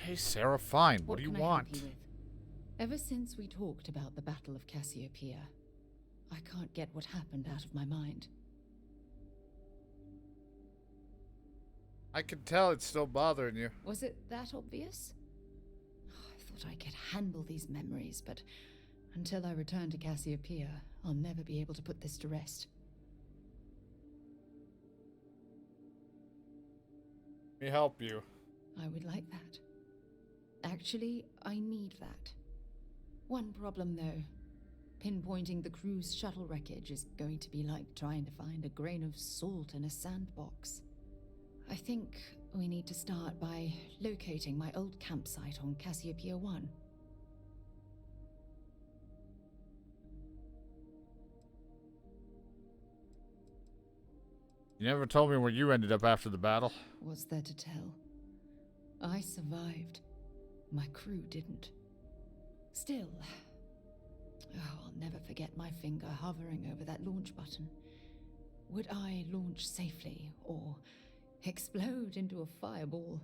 Okay, Sarah, fine. What do you can I help want? you with? Ever since we talked about the Battle of Cassiopeia, I can't get what happened out of my mind. I can tell it's still bothering you. Was it that obvious? I thought I could handle these memories, but until I return to Cassiopeia, I'll never be able to put this to rest. Let me help you. I would like that. Actually, I need that. One problem, though. Pinpointing the cruise shuttle wreckage is going to be like trying to find a grain of salt in a sandbox. I think we need to start by locating my old campsite on Cassiopeia 1. You never told me where you ended up after the battle. What's there to tell? I survived. My crew didn't. Still, I'll never forget my finger hovering over that launch button. Would I launch safely or explode into a fireball?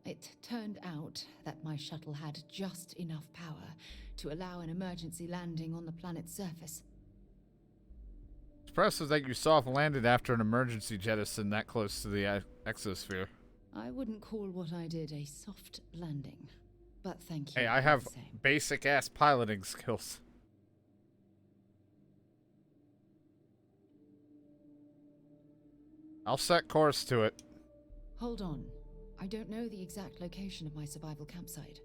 It turned out that my shuttle had just enough power to allow an emergency landing on the planet's surface. It's impressive that you soft landed after an emergency jettison that close to the exosphere. I wouldn't call what I did a soft landing, but thank you. Hey, I have basic ass piloting skills. I'll set course to it. Hold on. I don't know the exact location of my survival campsite.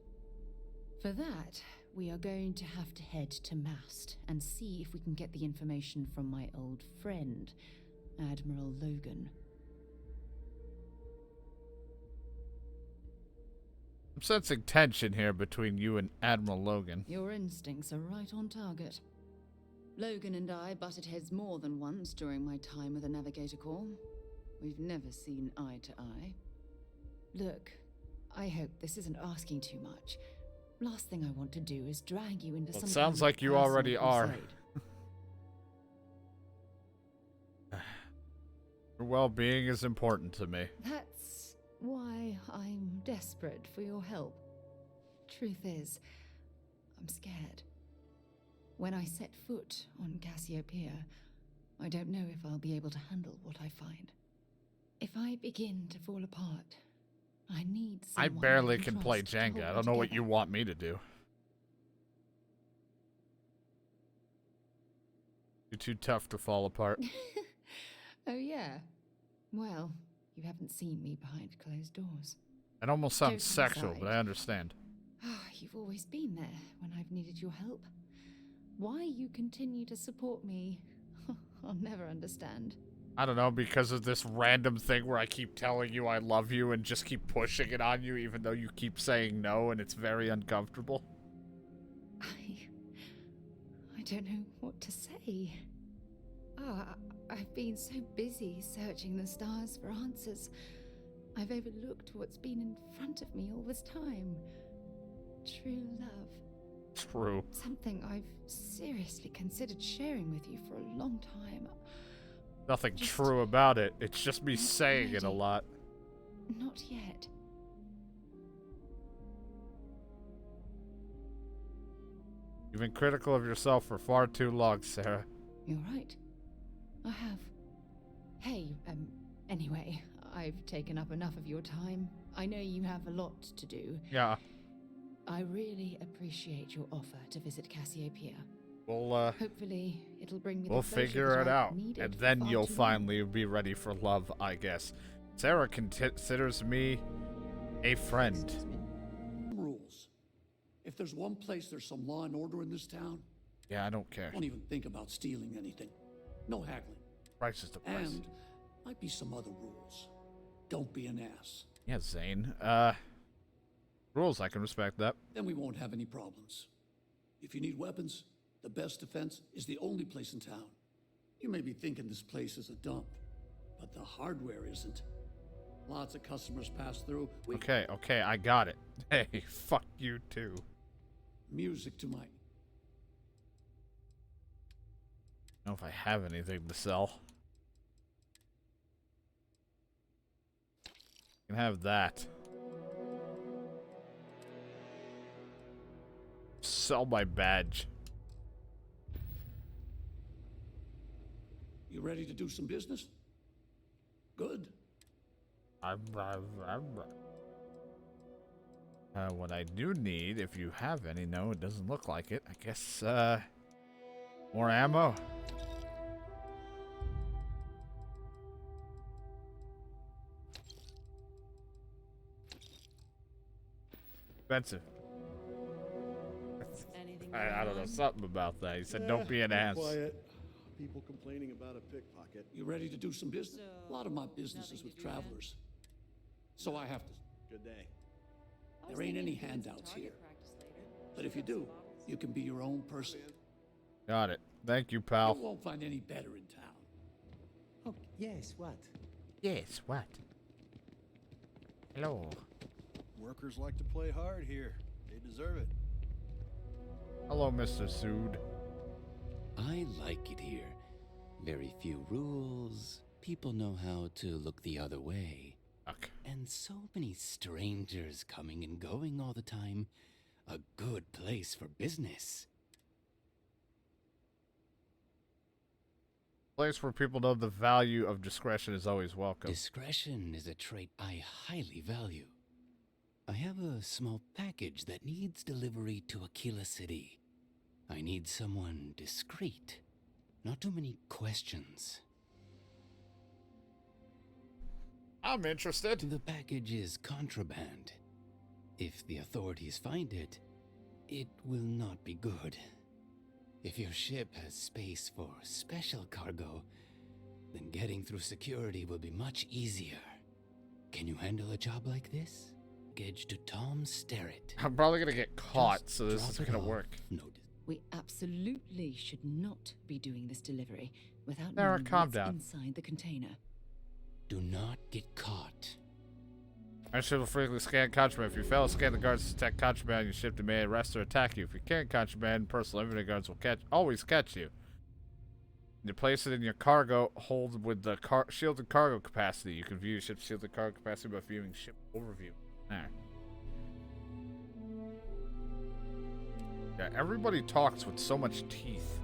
For that, we are going to have to head to Mast and see if we can get the information from my old friend, Admiral Logan. I'm sensing tension here between you and Admiral Logan. Your instincts are right on target. Logan and I butted heads more than once during my time with the Navigator Corps. We've never seen eye to eye. Look, I hope this isn't asking too much. Last thing I want to do is drag you into some. It sounds like you already are. Your well-being is important to me. That's why I'm desperate for your help. Truth is, I'm scared. When I set foot on Cassiopeia, I don't know if I'll be able to handle what I find. If I begin to fall apart, I need someone I barely I can play trust to Jenga. hold I don't know what together. you want me to do. You're too tough to fall apart. Oh yeah? Well, you haven't seen me behind closed doors. It almost sounds Jokes sexual, aside. but I understand. You've always been there when I've needed your help. Why you continue to support me, I'll never understand. I don't know, because of this random thing where I keep telling you I love you and just keep pushing it on you even though you keep saying no and it's very uncomfortable. I don't know what to say. I've been so busy searching the stars for answers. I've overlooked what's been in front of me all this time. True love. True. Something I've seriously considered sharing with you for a long time. Nothing Just true about it. It's just me not saying it a ready. lot. Not yet. You've been critical of yourself for far too long, Sarah. You're right. I have. Hey, anyway, I've taken up enough of your time. I know you have a lot to do. Yeah. I really appreciate your offer to visit Cassiopeia. We'll Hopefully, it'll bring me we'll the closure figure that it I've out. needed And for then far you'll too long. finally be ready for love, I guess. Sarah considers me a friend. Rules. If there's one place there's some law and order in this town, Yeah, I don't care. don't even think about stealing anything. No haggling. Price is the price. And might be some other rules. Don't be an ass. Yeah, Zane. Rules, I can respect that. Then we won't have any problems. If you need weapons, the best defense is the only place in town. You may be thinking this place is a dump, but the hardware isn't. Lots of customers pass through. Okay, I got it. Hey, fuck you too. Music to my... I don't know if I have anything to sell. You can have that. sell my badge. You ready to do some business? Good. What I do need, if you have any, no, it doesn't look like it. I guess, more ammo. Expensive. I don't know, something about that. He said, don't be an ass. Quiet. People complaining about a pickpocket. You ready to do some business? A lot of my business is with travelers. So I have to. Good day. There ain't any handouts here. But if you do, you can be your own person. Got it. Thank you, You pal. won't find any better in town. Oh, yes, what? Yes, what? Hello. Workers like to play hard here. They deserve it. Hello, Mr. Sood. I like it here. Very few rules. People know how to look the other way. Fuck. And so many strangers coming and going all the time. A good place for business. Place where people know the value of discretion is always welcome. Discretion is a trait I highly value. I have a small package that needs delivery to Aquila City. I need someone discreet. Not too many questions. I'm interested. The package is contraband. If the authorities find it, it will not be good. If your ship has space for special cargo, then getting through security will be much easier. Can you handle a job like this? Package to Tom Sterrett. I'm probably gonna get caught, Just so this drop isn't it gonna off. work. No. We absolutely should not be doing this delivery without Sarah, knowing calm what's down. inside the container. Do not get caught. Our ship will frequently scan contraband. If you fail to scan the guards to detect contraband, your ship may arrest or attack you. If you carry contraband, personal inventory guards will always catch you. You place it in your cargo hold with the shielded cargo capacity. You can view your ship's shielded cargo capacity by viewing ship overview. There. Yeah, everybody talks with so much teeth.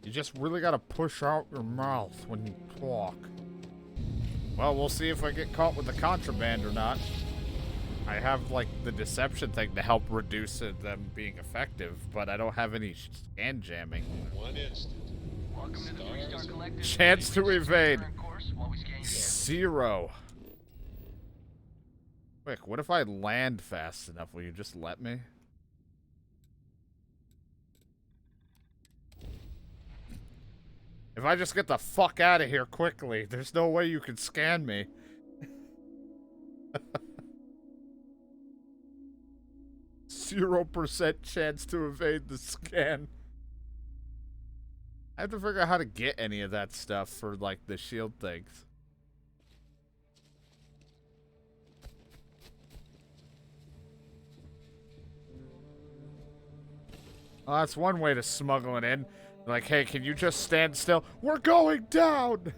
You just really gotta push out your mouth when you talk. Well, we'll see if I get caught with the contraband or not. I have, like, the deception thing to help reduce them being effective, but I don't have any scan jamming. One instant. Welcome to the Three-Star Collective. Chance to evade. Current course while we scan you. 0. Quick, what if I land fast enough? Will you just let me? If I just get the fuck out of here quickly, there's no way you can scan me. 0% chance to evade the scan. I have to figure out how to get any of that stuff for, like, the shield things. Well, that's one way to smuggle it in. Like, hey, can you just stand still? We're going down!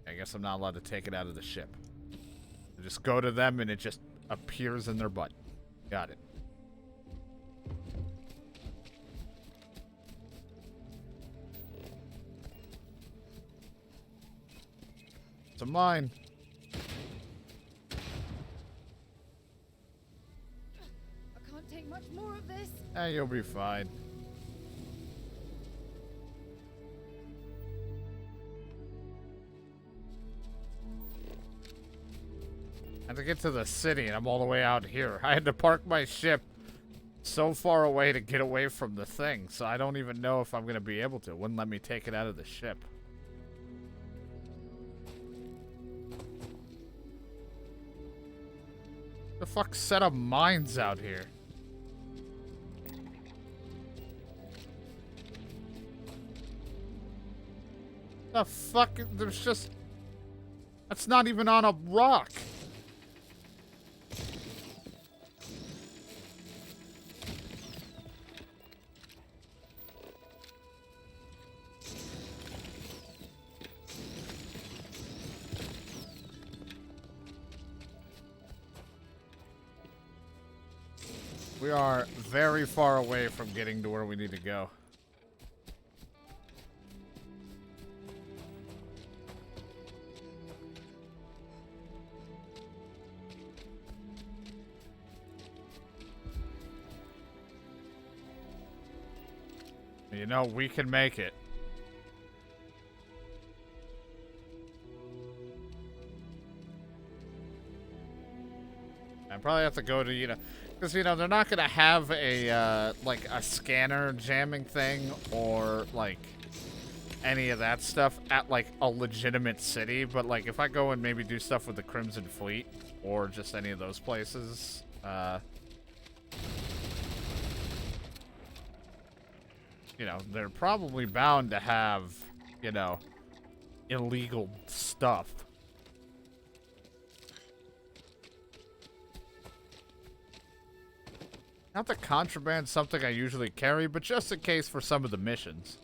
I guess I'm not allowed to take it out of the ship. I just go to them and it just appears in their butt. Got it. It's a mine. I can't take much more of this. You'll be fine. I had to get to the city and I'm all the way out here. I had to park my ship so far away to get away from the thing, so I don't even know if I'm going to be able to. It wouldn't let me take it out of the ship. The fuck set of mines out here? The fuck? There's just... That's not even on a rock. We are very far away from getting to where we need to go. You know, we can make it. I probably have to go to, you know, because, you know, they're not going to have a, like, a scanner jamming thing or, like, any of that stuff at, like, a legitimate city. But, like, if I go and maybe do stuff with the Crimson Fleet or just any of those places, you know, they're probably bound to have, you know, illegal stuff. Not to contraband something I usually carry, but just in case for some of the missions.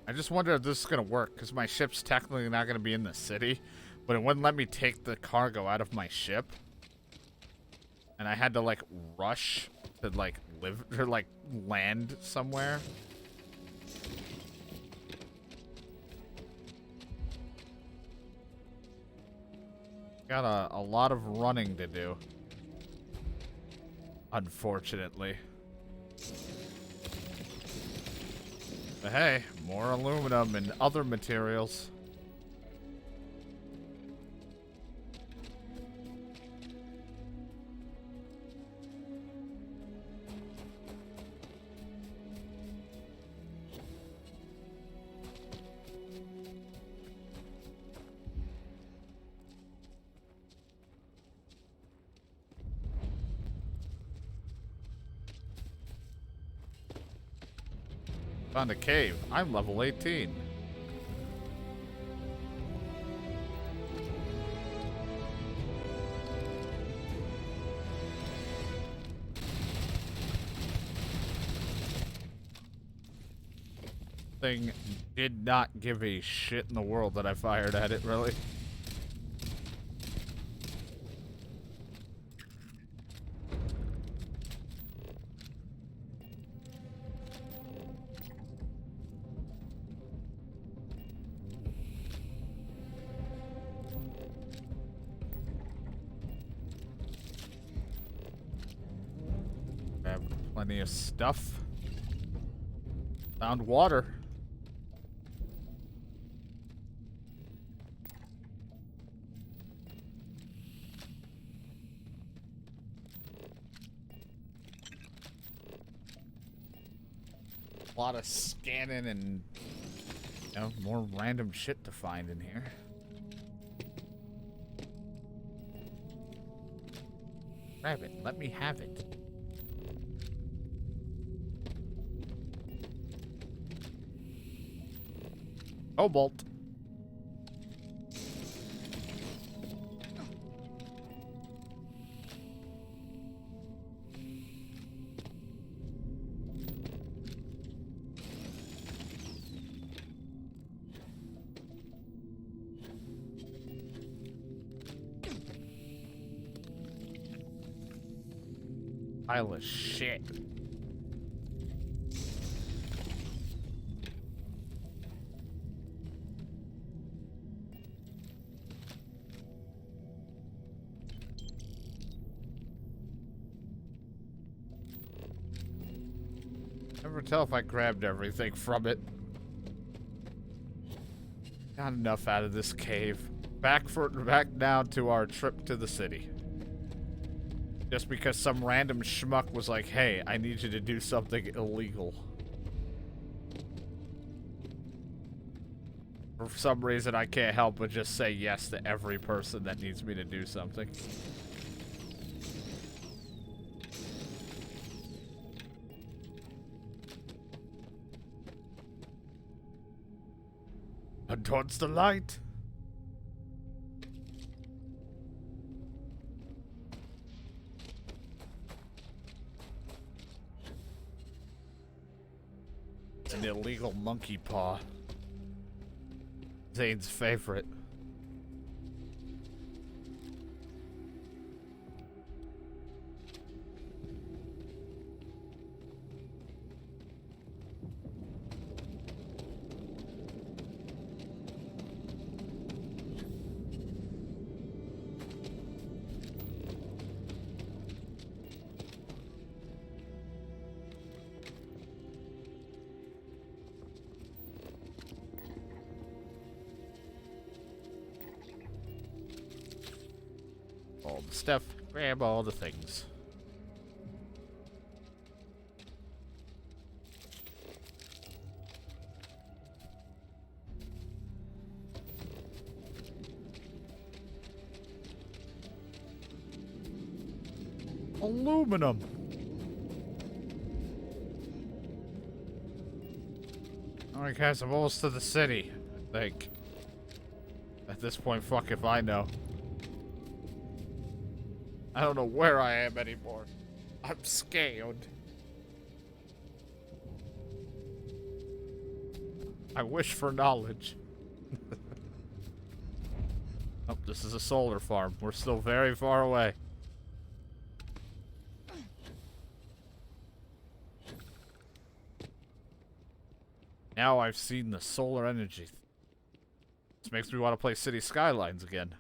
I just wonder if this is going to work, because my ship's technically not going to be in the city, but it wouldn't let me take the cargo out of my ship. And I had to, like, rush to, like, live, or, like, land somewhere. Got a lot of running to do. Unfortunately. But hey, more aluminum and other materials. Found a cave. I'm level 18. Thing did not give a shit in the world that I fired at it, really. Plenty of stuff. Found water. A lot of scanning and, you know, more random shit to find in here. Grab it. Let me have it. Cobalt. Pile of shit. Never tell if I grabbed everything from it. Got enough out of this cave. Back down to our trip to the city. Just because some random schmuck was like, hey, I need you to do something illegal. For some reason, I can't help but just say yes to every person that needs me to do something. And towards the light. It's an illegal monkey paw. Zane's favorite. Steph, grab all the things. Aluminum. Alright guys, I'm almost to the city, I think. At this point, fuck if I know. I don't know where I am anymore. I'm scared. I wish for knowledge. Oh, this is a solar farm. We're still very far away. Now I've seen the solar energy. This makes me want to play City Skylines again.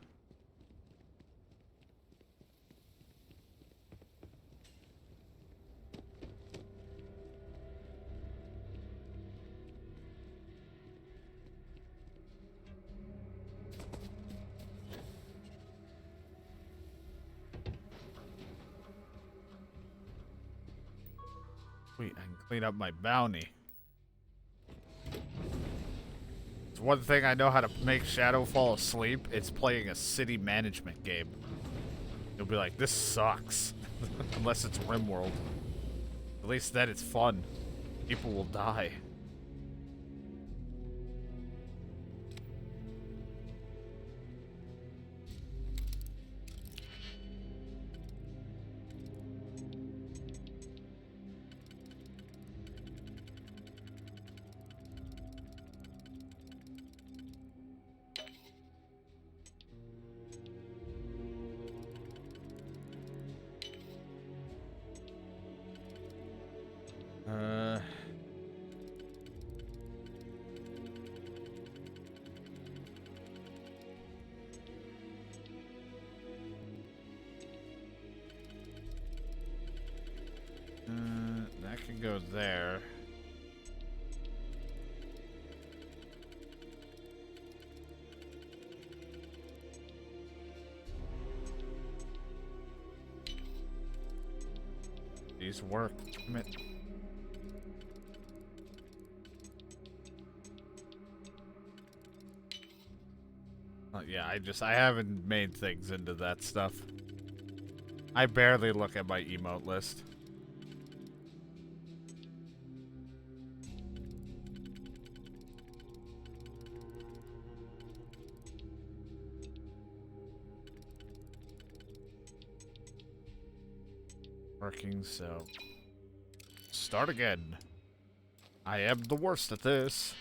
Wait, I can clean up my bounty. It's one thing I know how to make Shadow fall asleep. It's playing a city management game. You'll be like, this sucks. Unless it's RimWorld. At least then it's fun. People will die. That can go there. These work. Damn it. Yeah, I haven't made things into that stuff. I barely look at my emote list. Working, so start again. I am the worst at this.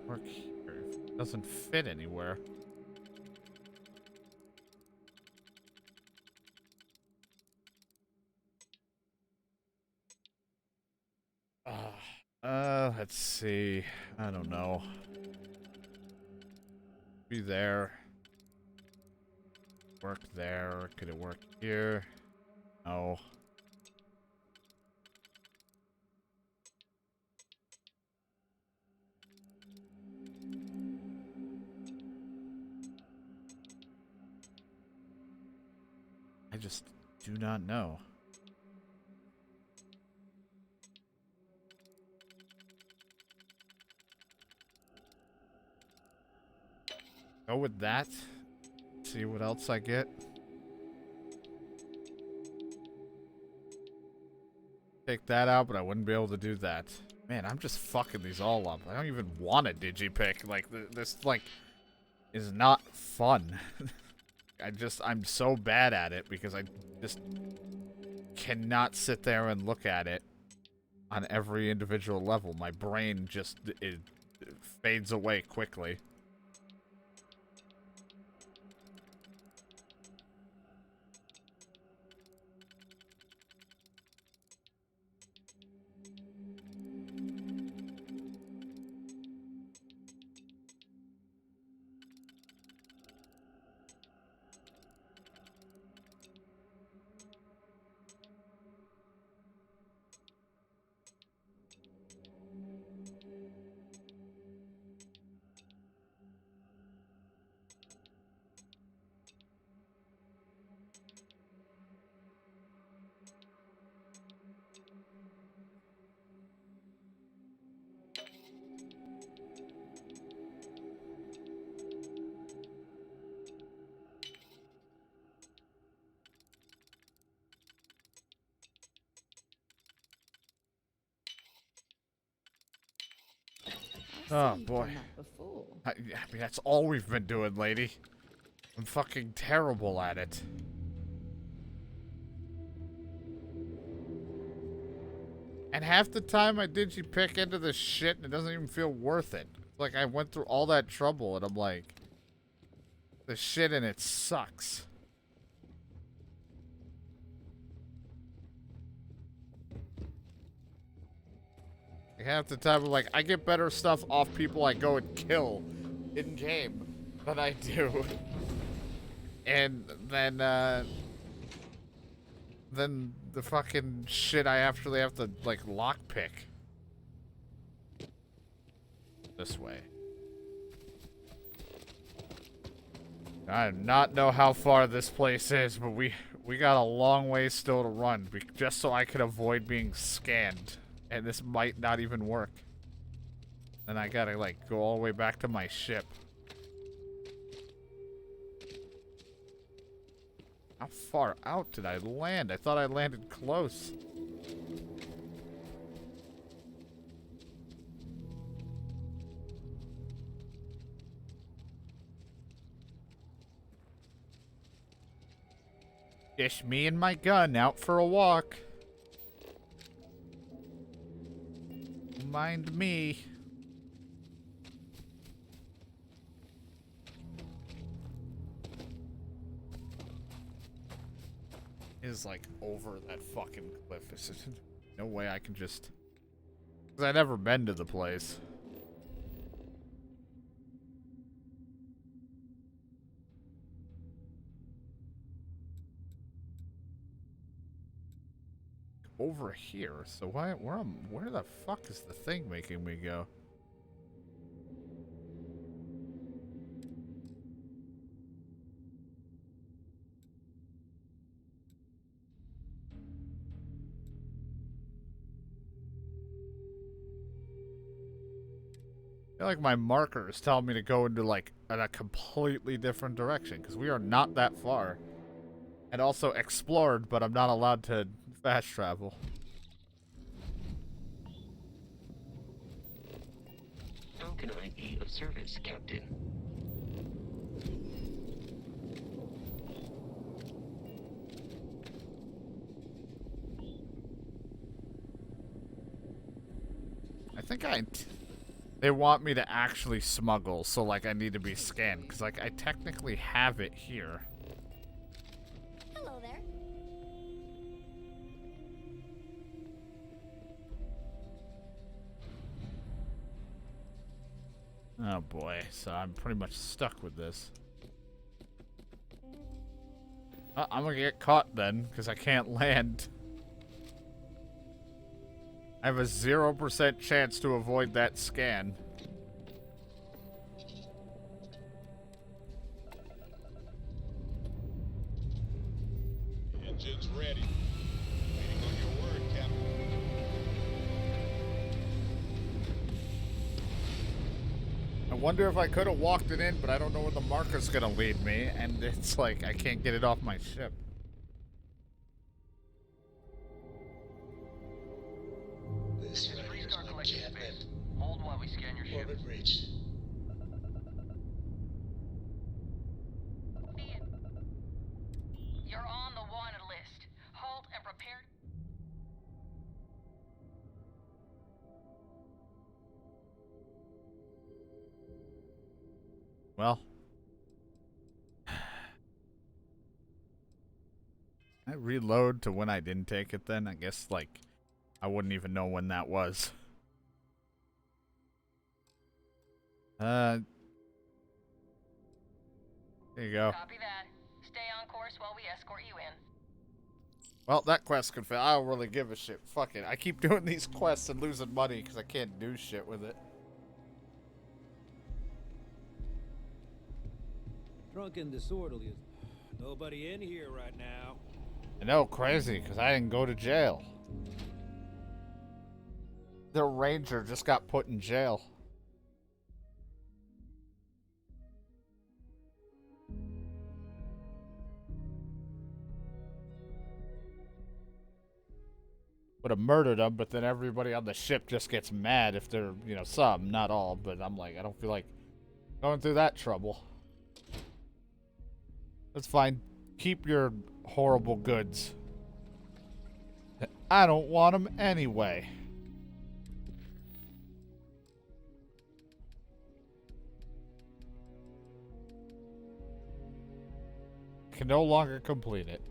Work here. It doesn't fit anywhere. Let's see. I don't know. Be there. Work there. Could it work here? No. I just do not know. Go with that. See what else I get. Take that out, but I wouldn't be able to do that. Man, I'm just fucking these all up. I don't even want a digipick. Like, this, like, is not fun. I'm so bad at it because I just cannot sit there and look at it on every individual level. My brain just, it fades away quickly. Oh, You've boy. done that before. I mean, that's all we've been doing, lady. I'm fucking terrible at it. And half the time I digi pick into this shit and it doesn't even feel worth it. It's like I went through all that trouble and I'm like, the shit in it sucks. Like half the time I'm like, I get better stuff off people I go and kill in game than I do. And then the fucking shit I actually have to like lockpick. This way. I do not know how far this place is, but we got a long way still to run, just so I could avoid being scanned. And this might not even work. And I gotta like go all the way back to my ship. How far out did I land? I thought I landed close. Just me and my gun out for a walk. Mind me. Is like over that fucking cliff. There's no way I can just. Cause I've never been to the place. Over here. So where the fuck is the thing making me go? I feel like my marker is telling me to go into like a completely different direction because we are not that far. And also explored, but I'm not allowed to fast travel. How can I be of service, Captain? I think they want me to actually smuggle, so like I need to be scanned because like I technically have it here. Hello there. Oh boy, so I'm pretty much stuck with this. I'm gonna get caught then, because I can't land. I have a 0% chance to avoid that scan. Engine's ready. Waiting on your word, Captain. I wonder if I could have walked it in, but I don't know where the marker's gonna lead me, and it's like I can't get it off my ship. This is Freestar collection space. Hold while we scan your ship. Orbit reach. You're on the wanted list. Hold and prepare. Well. I reload to when I didn't take it then? I guess, like, I wouldn't even know when that was. There you go. Copy that. Stay on course while we escort you in. Well, that quest could fail. I don't really give a shit. Fuck it. I keep doing these quests and losing money because I can't do shit with it. Drunk and disorderly. Nobody in here right now. I know, crazy, because I didn't go to jail. The ranger just got put in jail. would have murdered them, but then everybody on the ship just gets mad if they're, you know, some, not all, but I'm like, I don't feel like going through that trouble. That's fine. Keep your horrible goods. I don't want them anyway. Can no longer complete it.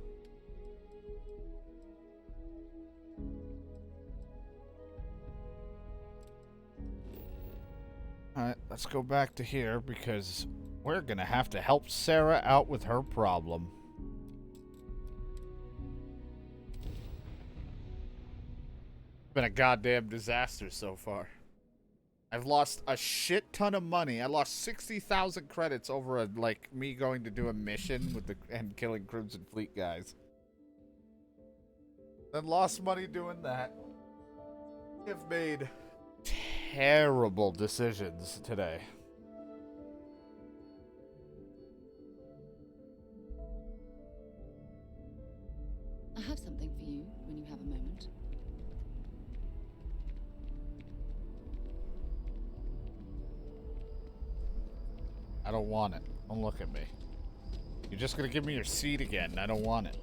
Alright, let's go back to here because we're gonna have to help Sarah out with her problem. It's been a goddamn disaster so far. I've lost a shit ton of money. I lost 60,000 credits over me going to do a mission with and killing Crimson Fleet guys. Then lost money doing that. I've made terrible decisions today. I have something for you when you have a moment. I don't want it. Don't look at me. You're just gonna give me your seat again. I don't want it.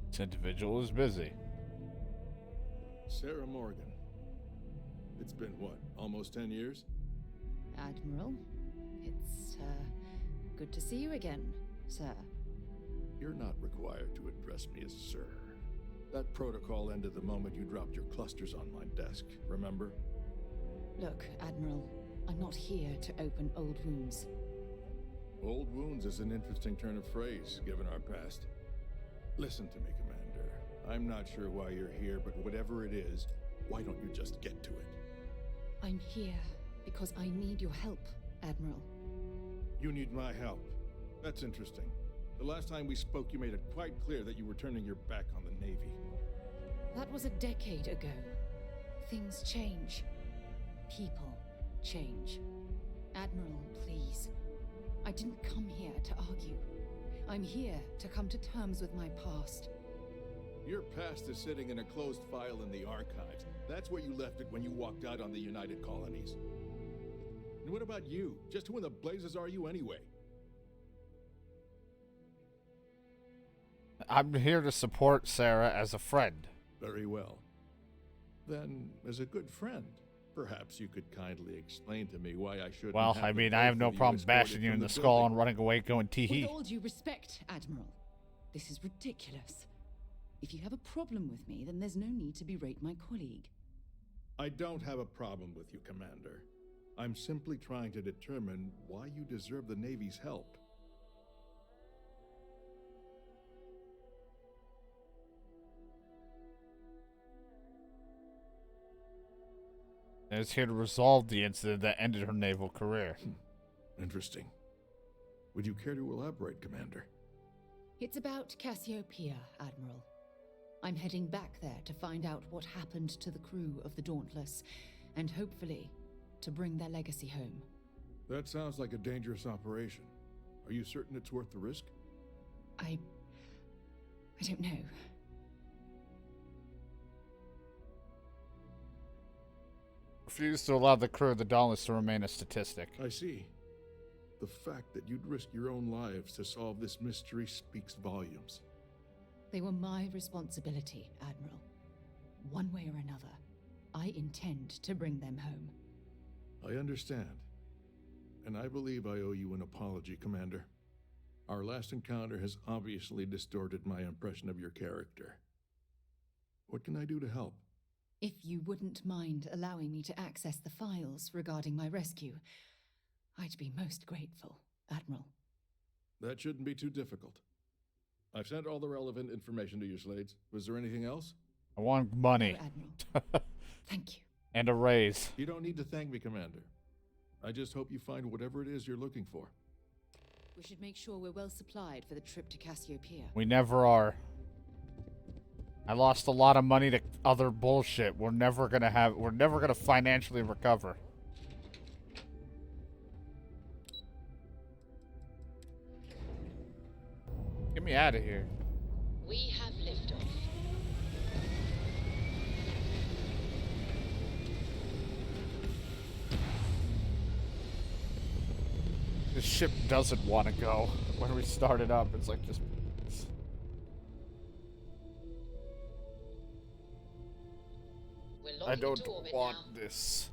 This individual is busy. Sarah Morgan. It's been what, almost 10 years? Admiral, it's, good to see you again, sir. You're not required to address me as sir. That protocol ended the moment you dropped your clusters on my desk, remember? Look, Admiral, I'm not here to open old wounds. Old wounds is an interesting turn of phrase, given our past. Listen to me, Commander. I'm not sure why you're here, but whatever it is, why don't you just get to it? I'm here because I need your help, Admiral. You need my help. That's interesting. The last time we spoke, you made it quite clear that you were turning your back on the Navy. That was a decade ago. Things change. People change. Admiral, please. I didn't come here to argue. I'm here to come to terms with my past. Your past is sitting in a closed file in the archives. That's where you left it when you walked out on the United Colonies. And what about you? Just who in the blazes are you anyway? I'm here to support Sarah as a friend. Very well. Then, as a good friend, perhaps you could kindly explain to me why I shouldn't Well, have I the mean, both I have of no you problem escorted bashing you from in the the skull building. and running away going tee-hee. With all due respect, Admiral, this is ridiculous. If you have a problem with me, then there's no need to berate my colleague. I don't have a problem with you, Commander. I'm simply trying to determine why you deserve the Navy's help. And is here to resolve the incident that ended her naval career. Interesting. Would you care to elaborate, Commander? It's about Cassiopeia, Admiral. I'm heading back there to find out what happened to the crew of the Dauntless, and hopefully, to bring their legacy home. That sounds like a dangerous operation. Are you certain it's worth the risk? I don't know. Refuse to allow the crew of the Dauntless to remain a statistic. I see. The fact that you'd risk your own lives to solve this mystery speaks volumes. They were my responsibility, Admiral. One way or another, I intend to bring them home. I understand. And I believe I owe you an apology, Commander. Our last encounter has obviously distorted my impression of your character. What can I do to help? If you wouldn't mind allowing me to access the files regarding my rescue, I'd be most grateful, Admiral. That shouldn't be too difficult. I've sent all the relevant information to you, Slades. Was there anything else? I want money. No, Admiral. Thank you. And a raise. You don't need to thank me, Commander. I just hope you find whatever it is you're looking for. We should make sure we're well supplied for the trip to Cassiopeia. We never are. I lost a lot of money to other bullshit. We're never gonna financially recover. Get me out of here. We have liftoff. This ship doesn't want to go. When we start it up, it's like just... I don't want this.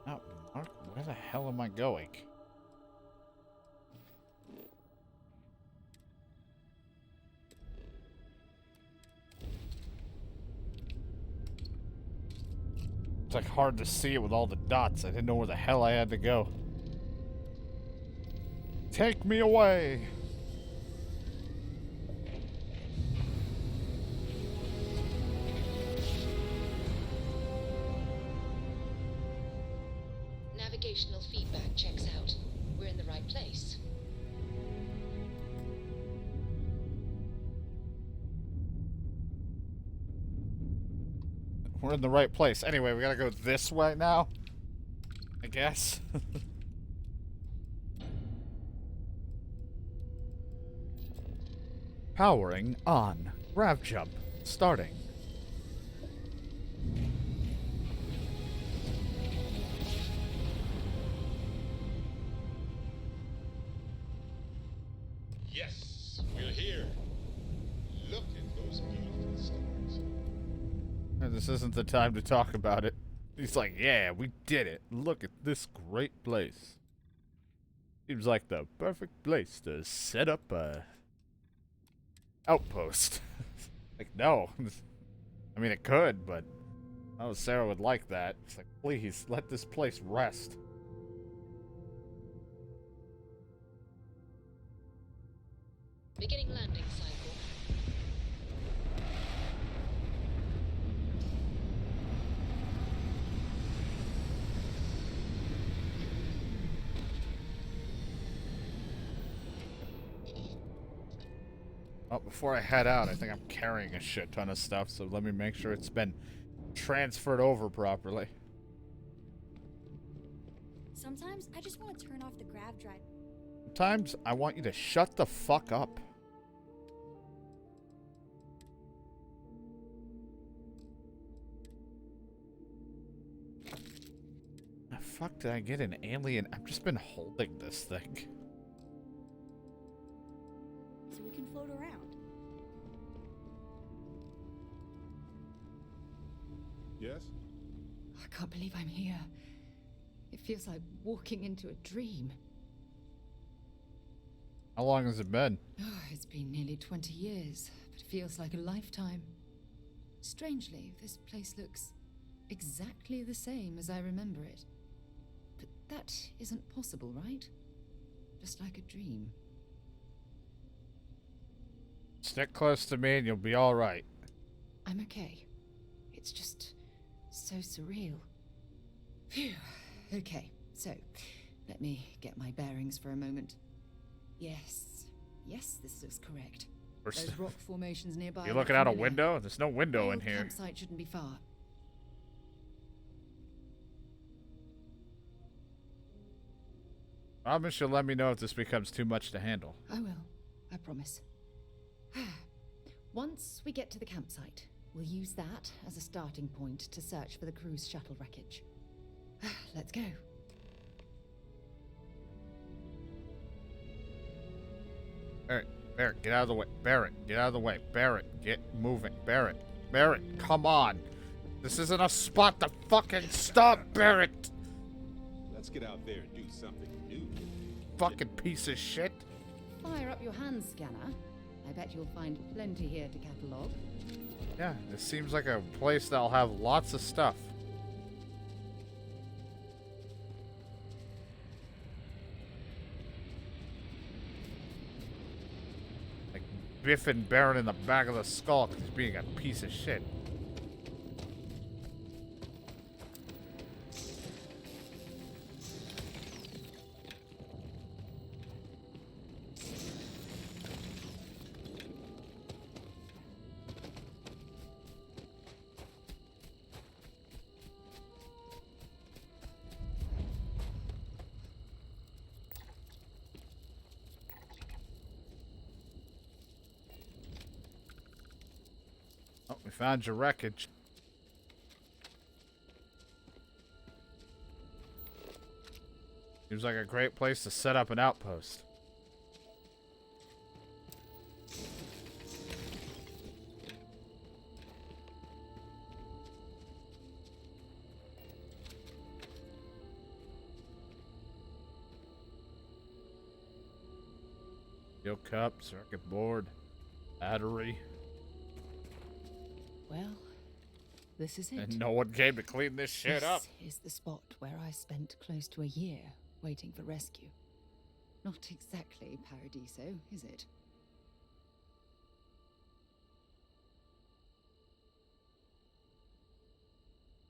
Oh, Mark, where the hell am I going? It's like hard to see it with all the dots. I didn't know where the hell I had to go. Take me away! Navigational feedback checks out. We're in the right place. We're in the right place. Anyway, we gotta go this way now, I guess. Powering on. Grav jump. Starting. Yes, we're here. Look at those beautiful stars. This isn't the time to talk about it. He's like, yeah, we did it. Look at this great place. Seems like the perfect place to set up a outpost. Like, no. I mean, it could, but I don't know if Sarah would like that. It's like, please, let this place rest. Beginning landing cycle. Oh, before I head out, I think I'm carrying a shit ton of stuff, so let me make sure it's been transferred over properly. Sometimes I just want to turn off the grav drive. Sometimes I want you to shut the fuck up. The fuck did I get an alien? I've just been holding this thing. So we can float around. Yes? I can't believe I'm here. It feels like walking into a dream. How long has it been? Oh, it's been nearly 20 years, but it feels like a lifetime. Strangely, this place looks exactly the same as I remember it. But that isn't possible, right? Just like a dream. Stick close to me and you'll be alright. I'm okay. It's just so surreal. Phew. Okay, so let me get my bearings for a moment. Yes, this looks correct. Those rock formations nearby. You looking out a window? There's no window in here. The campsite shouldn't be far. Promise you'll let me know if this becomes too much to handle. I will. I promise. Once we get to the campsite, we'll use that as a starting point to search for the cruise shuttle wreckage. Let's go. Barrett, get out of the way. Barrett, get out of the way. Barrett, get moving. Barrett, come on. This isn't a spot to fucking stop, Barrett. Let's get out there and do something new. Fucking piece of shit. Fire up your hand scanner. I bet you'll find plenty here to catalog. Yeah, this seems like a place that'll have lots of stuff. biffing Baron in the back of the skull because he's being a piece of shit. Oh, we found your wreckage. Seems like a great place to set up an outpost. Steel cup, circuit board, battery. Well, this is it. And no one came to clean this shit up. This is the spot where I spent close to a year waiting for rescue. Not exactly Paradiso, is it?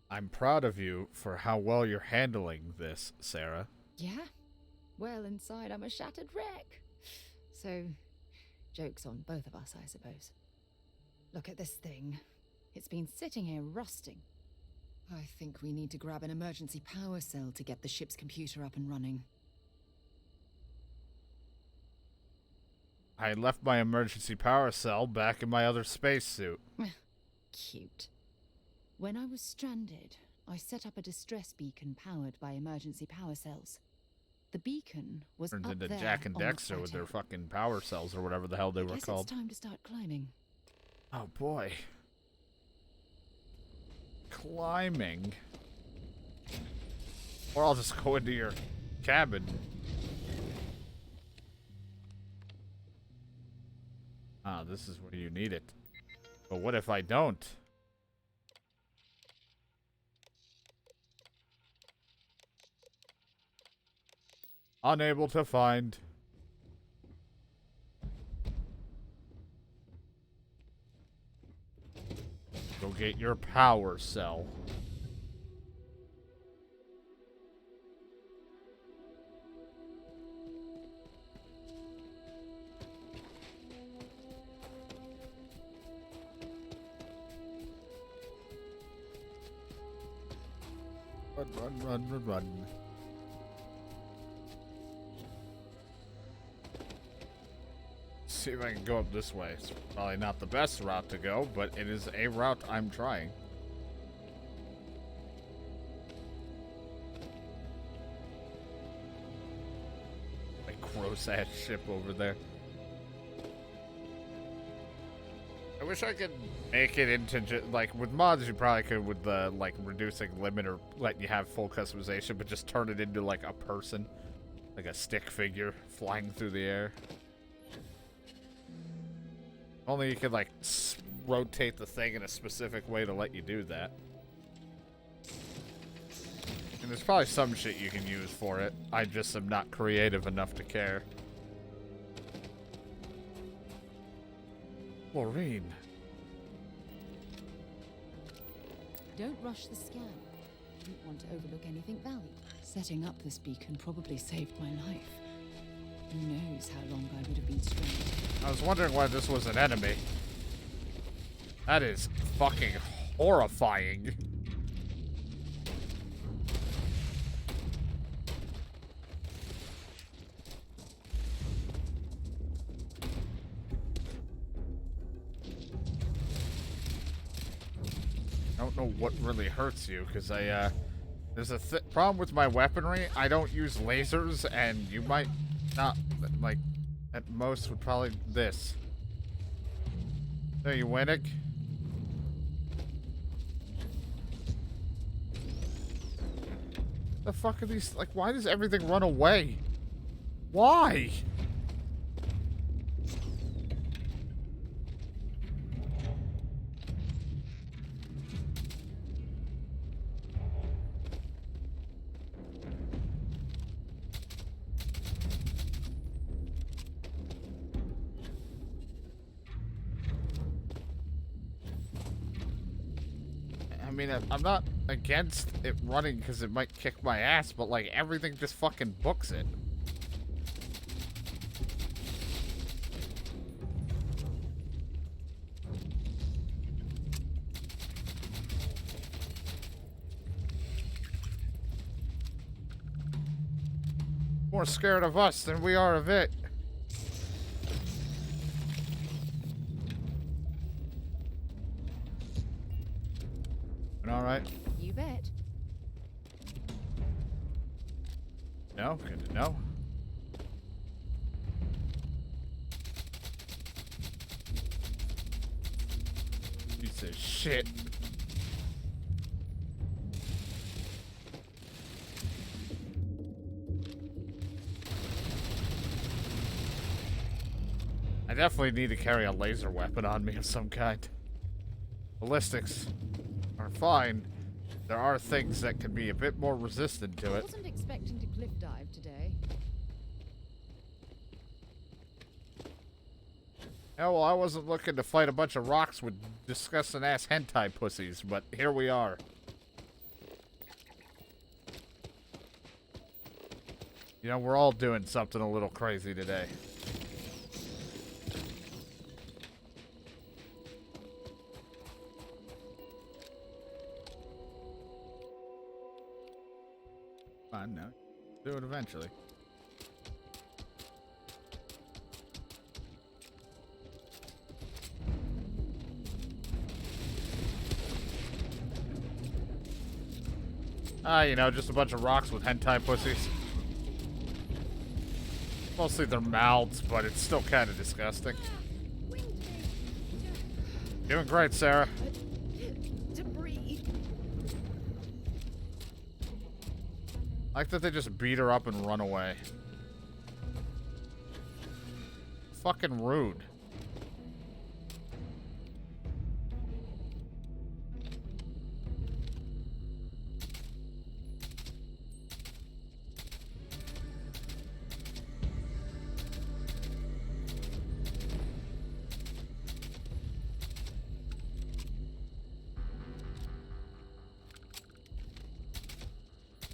I'm proud of you for how well you're handling this, Sarah. Yeah? Well, inside I'm a shattered wreck. So, joke's on both of us, I suppose. Look at this thing. It's been sitting here rusting. I think we need to grab an emergency power cell to get the ship's computer up and running. I left my emergency power cell back in my other spacesuit. Cute. When I was stranded, I set up a distress beacon powered by emergency power cells. The beacon was Turned up into there Jack and on the Dexter with their plateau. fucking power cells or whatever the hell they were Guess called. it's time to start climbing. Oh boy. Climbing. Or I'll just go into your cabin. Ah, this is where you need it. But what if I don't? Unable to find. Go get your power cell. Run. See if I can go up this way. It's probably not the best route to go, but it is a route I'm trying. A gross ass ship over there. I wish I could make it into like with mods. You probably could with the like reducing limit or letting you have full customization, but just turn it into like a person, like a stick figure flying through the air. Only you could like rotate the thing in a specific way to let you do that. And there's probably some shit you can use for it. I just am not creative enough to care. Maureen. Don't rush the scan. I don't want to overlook anything valuable. Setting up this beacon probably saved my life. Who knows how long I would have been stranded. I was wondering why this was an enemy. That is fucking horrifying. I don't know what really hurts you, because there's a problem with my weaponry. I don't use lasers, and you might not, like, at most would probably this. There you Winnick. The fuck are these, like, why does everything run away? Why? mean, I'm not against it running because it might kick my ass, but like everything just fucking books it. More scared of us than we are of it. All right. You bet. No, good to know. Piece of shit. I definitely need to carry a laser weapon on me of some kind. Ballistics are fine. There are things that can be a bit more resistant to I it. wasn't expecting to cliff dive today. Yeah, well, I wasn't looking to fight a bunch of rocks with disgusting ass hentai pussies, but here we are. You know, we're all doing something a little crazy today. Fine, no. Do it eventually. You know, just a bunch of rocks with hentai pussies. Mostly their mouths, but it's still kind of disgusting. Doing great, Sarah. Debris. I like that they just beat her up and run away. Fucking rude.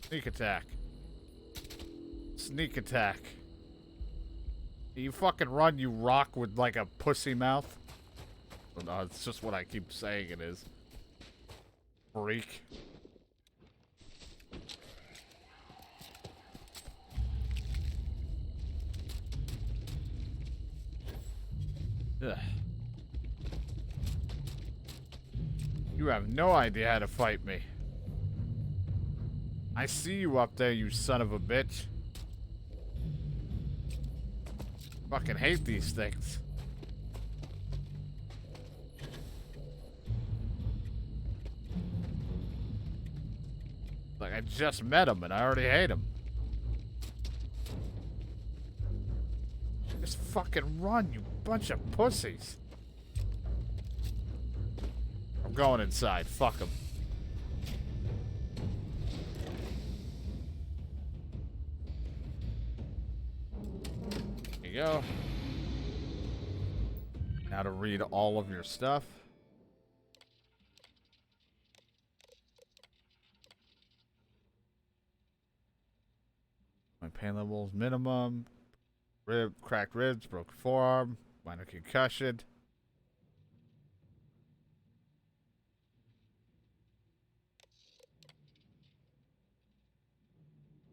Sneak attack. Sneak attack. You fucking run, you rock with like a pussy mouth. Well, no, it's just what I keep saying it is. Freak. Ugh. You have no idea how to fight me. I see you up there, you son of a bitch. Fucking hate these things. Like, I just met him and I already hate him. Just fucking run, you bunch of pussies. I'm going inside. Fuck him. Go. Now to read all of your stuff. My pain level is minimum. Cracked ribs, broken forearm, minor concussion.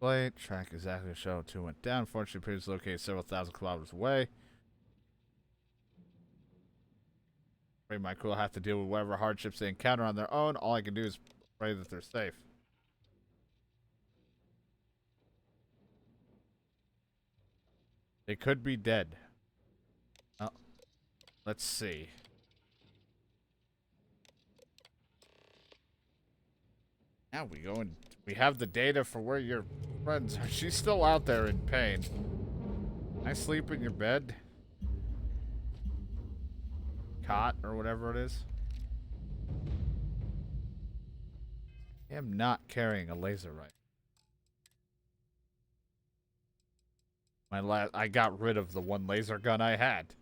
Plate, track exactly the shuttle 2 went down. Fortunately, appears located several thousand kilometers away. Afraid my crew will have to deal with whatever hardships they encounter on their own. All I can do is pray that they're safe. They could be dead. Oh, let's see. Now we go and we have the data for where your friends are. She's still out there in pain. I sleep in your bed. Cot or whatever it is. I am not carrying a laser rifle. I got rid of the one laser gun I had.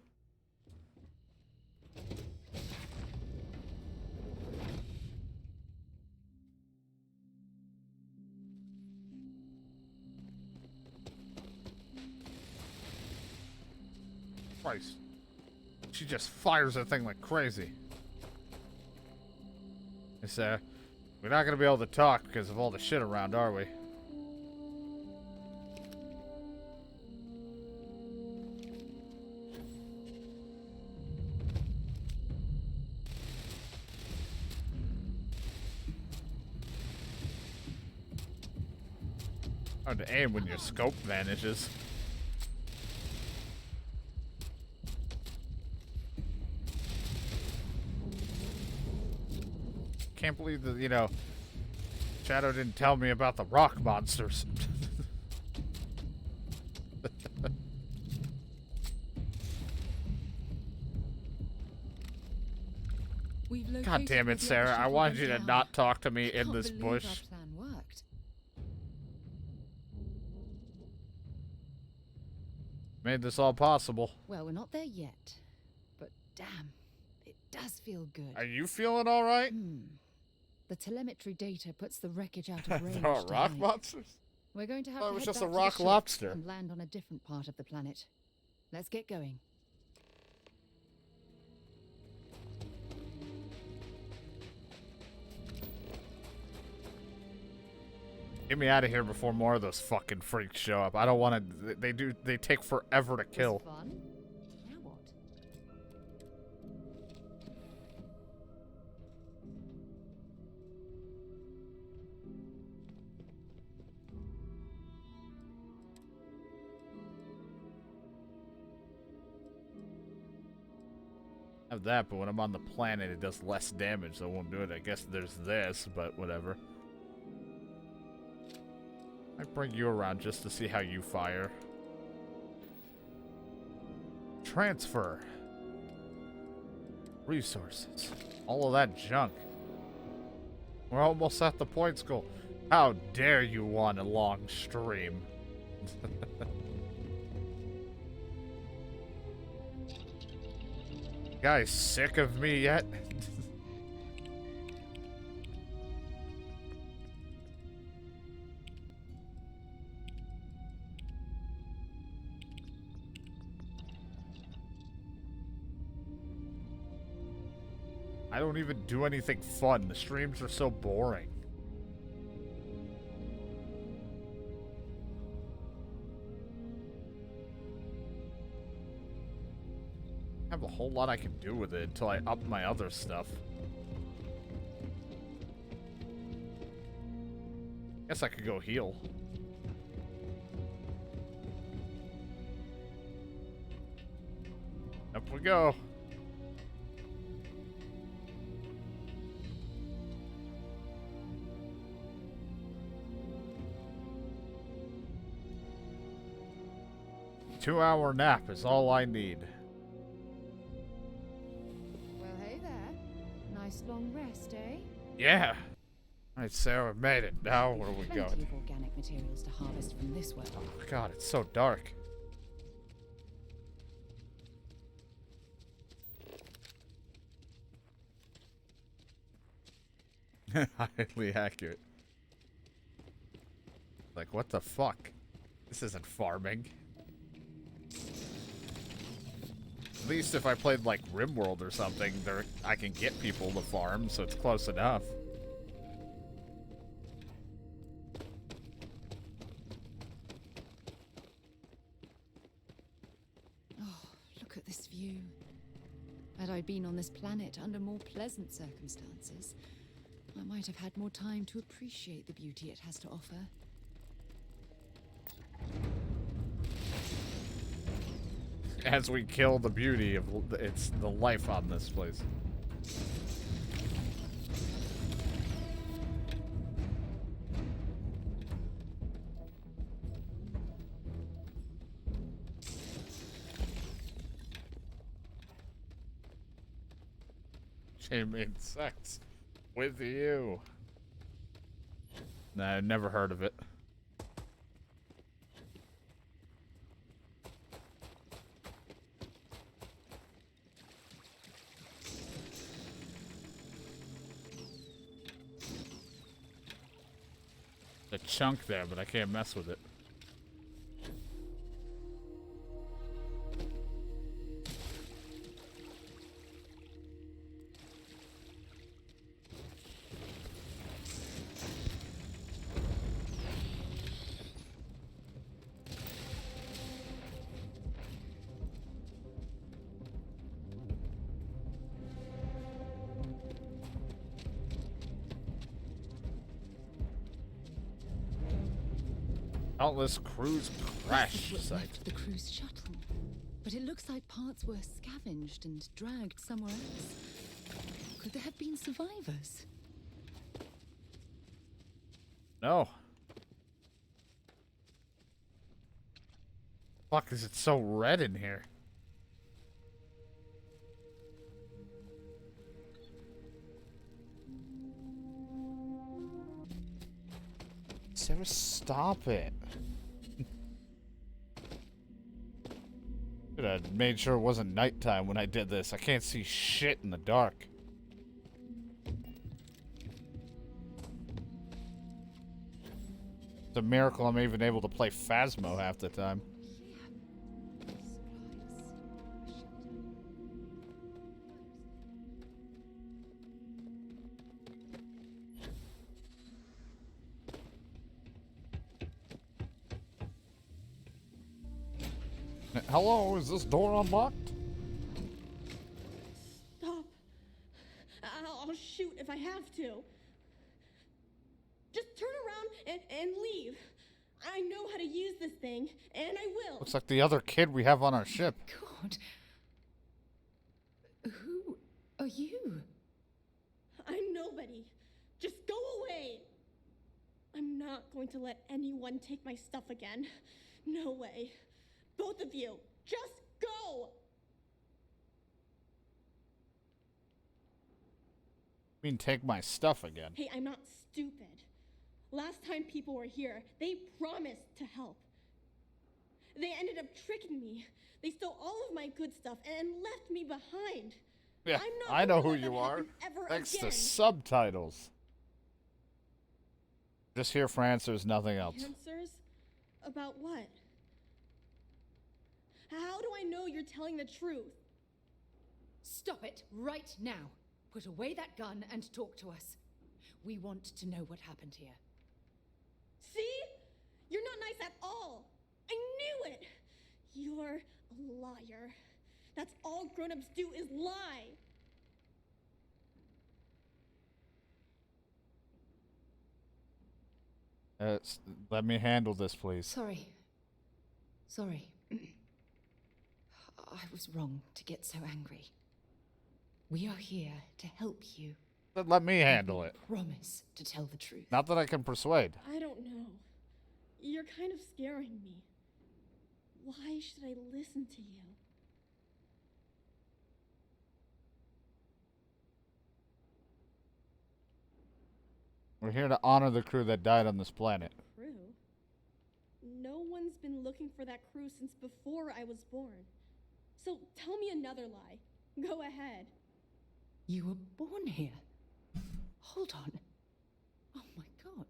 Christ. She just fires that thing like crazy. It's, we're not gonna be able to talk because of all the shit around, are we? Hard to aim when your scope vanishes. Can't believe that, you know, Shadow didn't tell me about the rock monsters. God damn it, Sarah. I wanted you to not talk to me in this bush. Our plan worked. Made this all possible. Well, we're not there yet. But damn, it does feel good. Are you feeling all right? The telemetry data puts the wreckage out of range. There are rock monsters? We're going to have Oh, to it was head just back a to the rock ship lobster. and land on a different part of the planet. Let's get going. Get me out of here before more of those fucking freaks show up. I don't want to. They take forever to kill. Fun. Now what? Have that, but when I'm on the planet, it does less damage, so I won't do it. I guess there's this, but whatever. I bring you around just to see how you fire. Transfer. Resources. All of that junk. We're almost at the points goal. How dare you want a long stream? Guys, sick of me yet? I don't even do anything fun. The streams are so boring. I have a whole lot I can do with it until I up my other stuff. Guess I could go heal. Up we go. Two-hour nap is all I need. Well, hey there. Nice long rest, eh? Yeah. All right, Sarah, made it. Now where are we Plenty going? of organic materials to harvest from this well. Oh, God, it's so dark. Highly accurate. Like, what the fuck? This isn't farming. At least if I played like RimWorld or something, I can get people to farm, so it's close enough. Oh, look at this view. Had I been on this planet under more pleasant circumstances, I might have had more time to appreciate the beauty it has to offer. As we kill the beauty of the life on this place. Shame insects with you. Nah, I've never heard of it. A chunk there, but I can't mess with it. Countless cruise crash This is what site. left the cruise shuttle. But it looks like parts were scavenged and dragged somewhere else. Could there have been survivors? No. Fuck, is it so red in here? Sarah, stop it. Should have made sure it wasn't nighttime when I did this. I can't see shit in the dark. It's a miracle I'm even able to play Phasmo half the time. Hello, is this door unlocked? Stop. I'll shoot if I have to. Just turn around and leave. I know how to use this thing, and I will. Looks like the other kid we have on our ship. God. Who are you? I'm nobody. Just go away. I'm not going to let anyone take my stuff again. No way. Both of you, just go! I mean, take my stuff again. Hey, I'm not stupid. Last time people were here, they promised to help. They ended up tricking me. They stole all of my good stuff and left me behind. Yeah, I'm not I know gonna who let you that are. happen ever Thanks again. to subtitles. Just here for answers, nothing else. Answers? About what? How do I know you're telling the truth? Stop it right now. Put away that gun and talk to us. We want to know what happened here. See? You're not nice at all. I knew it. You're a liar. That's all grown-ups do is lie. Let me handle this, please. Sorry. Sorry. I was wrong to get so angry. We are here to help you. Then let me handle it. Promise to tell the truth. Not that I can persuade. I don't know. You're kind of scaring me. Why should I listen to you? We're here to honor the crew that died on this planet. Crew? No one's been looking for that crew since before I was born. So tell me another lie. Go ahead. You were born here. Hold on. Oh my god.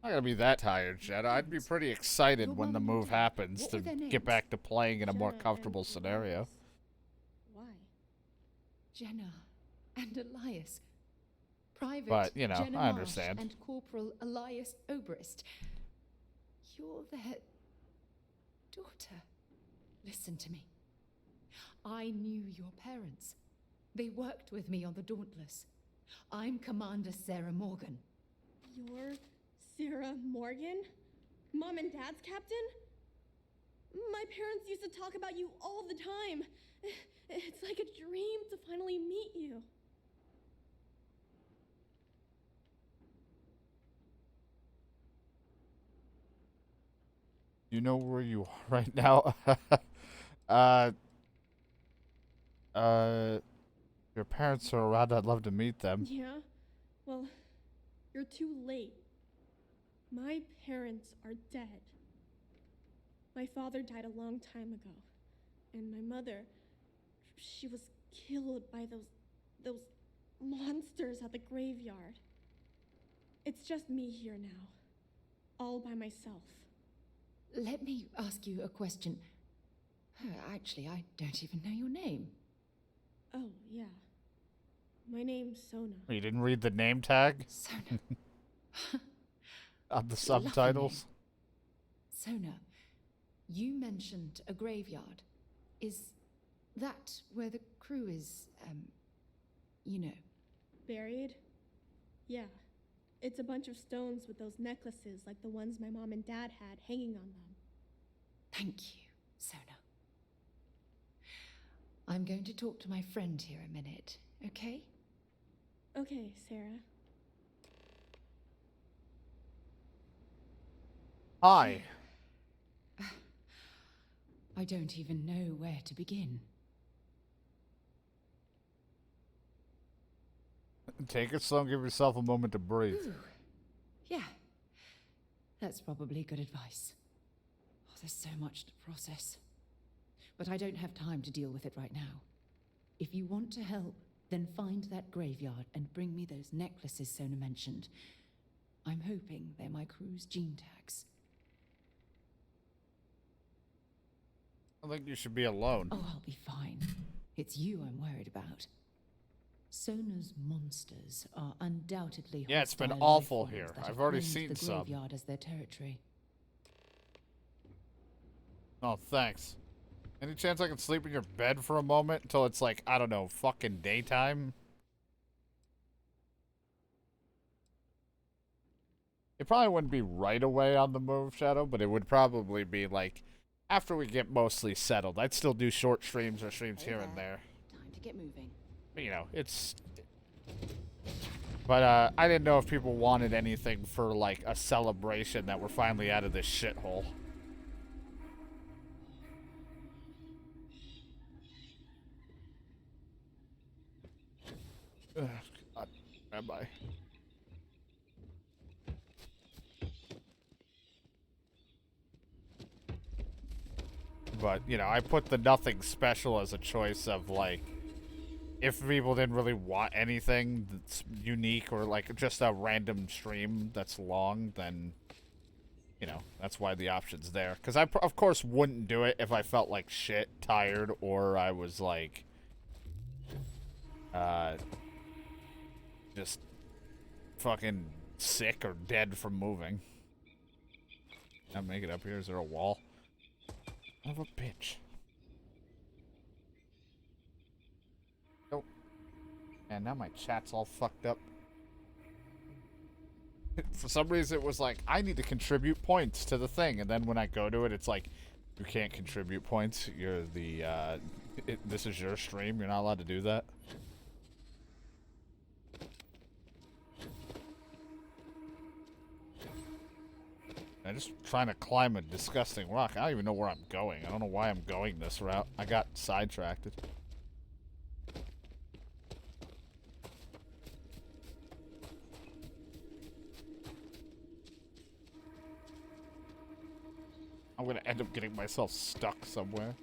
I'm not gonna be that tired, Jenna. I'd be pretty excited Your when the mum and move dad, happens what to were their get names? back to playing in a more Jenna comfortable and scenario. Elias. Why? Jenna and Elias. Private But, you know, Jenna I Marsh understand. and Corporal Elias Obrist. You're their daughter. Listen to me. I knew your parents. They worked with me on the Dauntless. I'm Commander Sarah Morgan. You're Sarah Morgan? Mom and Dad's captain? My parents used to talk about you all the time. It's like a dream to finally meet you. You know where you are right now? Your parents are around. I'd love to meet them. Yeah? Well, you're too late. My parents are dead. My father died a long time ago. And my mother, she was killed by those monsters at the graveyard. It's just me here now. All by myself. Let me ask you a question. Actually, I don't even know your name. Oh, yeah. My name's Sona. You didn't read the name tag Sona. on the Lovely subtitles? name. Sona, you mentioned a graveyard. Is that where the crew is, you know? Buried? Yeah. It's a bunch of stones with those necklaces like the ones my mom and dad had hanging on them. Thank you, Sona. I'm going to talk to my friend here a minute, okay? Okay, Sarah. Hi. I don't even know where to begin. Take it slow and give yourself a moment to breathe. Ooh. Yeah, that's probably good advice. Oh, there's so much to process. But I don't have time to deal with it right now. If you want to help, then find that graveyard and bring me those necklaces Sona mentioned. I'm hoping they're my crew's gene tags. I think you should be alone. Oh, I'll be fine. It's you I'm worried about. Sona's monsters are undoubtedly Yeah, it's been hostile awful life forms here. that I've have already claimed seen the some. graveyard as their territory. Oh, thanks. Any chance I can sleep in your bed for a moment until it's like, I don't know, fucking daytime? It probably wouldn't be right away on the move, Shadow, but it would probably be like after we get mostly settled. I'd still do short streams or streams here and there. Time to get moving. You know, it's... But, I didn't know if people wanted anything for, like, a celebration that we're finally out of this shithole. Ugh, God, Rabbi. But, you know, I put the nothing special as a choice of, like, if people didn't really want anything that's unique or, like, just a random stream that's long, then, you know, that's why the option's there. Because I, of course, wouldn't do it if I felt like shit, tired, or I was, like, just fucking sick or dead from moving. Can I make it up here? Is there a wall? Son of a bitch. Nope. And now my chat's all fucked up. For some reason, it was like, I need to contribute points to the thing. And then when I go to it, it's like, you can't contribute points. You're the, this is your stream. You're not allowed to do that. I'm just trying to climb a disgusting rock. I don't even know where I'm going. I don't know why I'm going this route. I got sidetracked. I'm gonna end up getting myself stuck somewhere.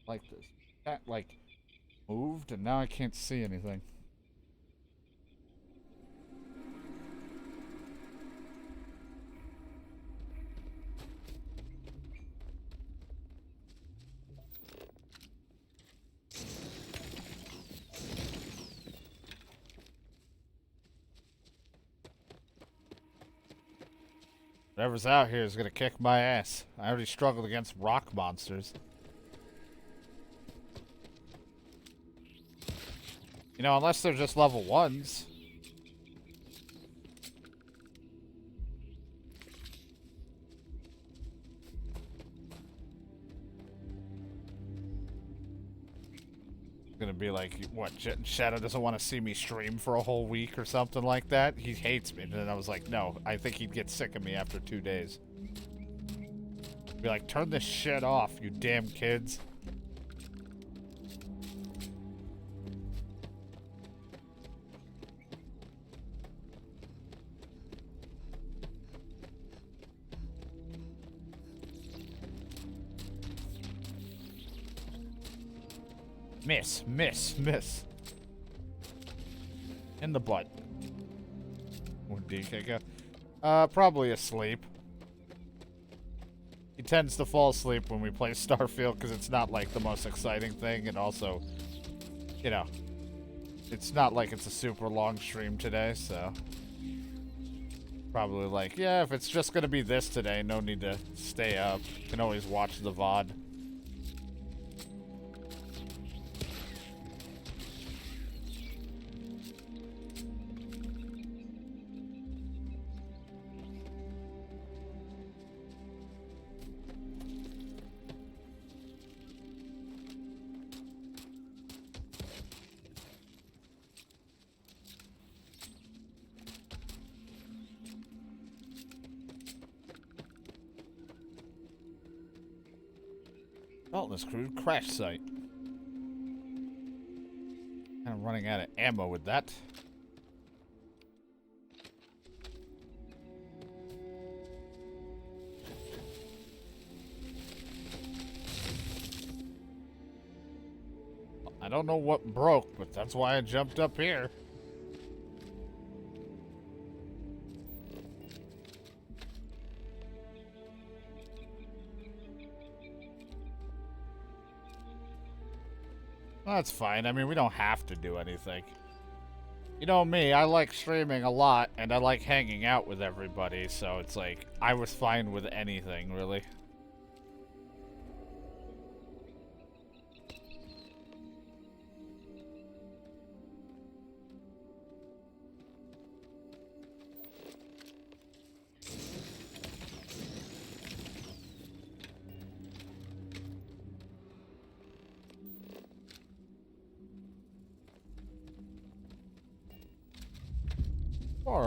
Like this. That, like, moved, and now I can't see anything. Whatever's out here is gonna kick my ass. I already struggled against rock monsters. You know, unless they're just level 1s. Gonna be like, what, Shadow doesn't want to see me stream for a whole week or something like that? He hates me. And then I was like, no, I think he'd get sick of me after 2 days. Be like, turn this shit off, you damn kids. Miss, miss, miss. In the butt. Where'd DK go? Probably asleep. He tends to fall asleep when we play Starfield because it's not like the most exciting thing, and also, you know, it's not like it's a super long stream today, so probably like, yeah, if it's just gonna be this today, no need to stay up. Can always watch the VOD. Dauntless Crew crash site. Kind of running out of ammo with that. I don't know what broke, but that's why I jumped up here. Well, that's fine. I mean, we don't have to do anything. You know me, I like streaming a lot, and I like hanging out with everybody, so it's like, I was fine with anything, really. Or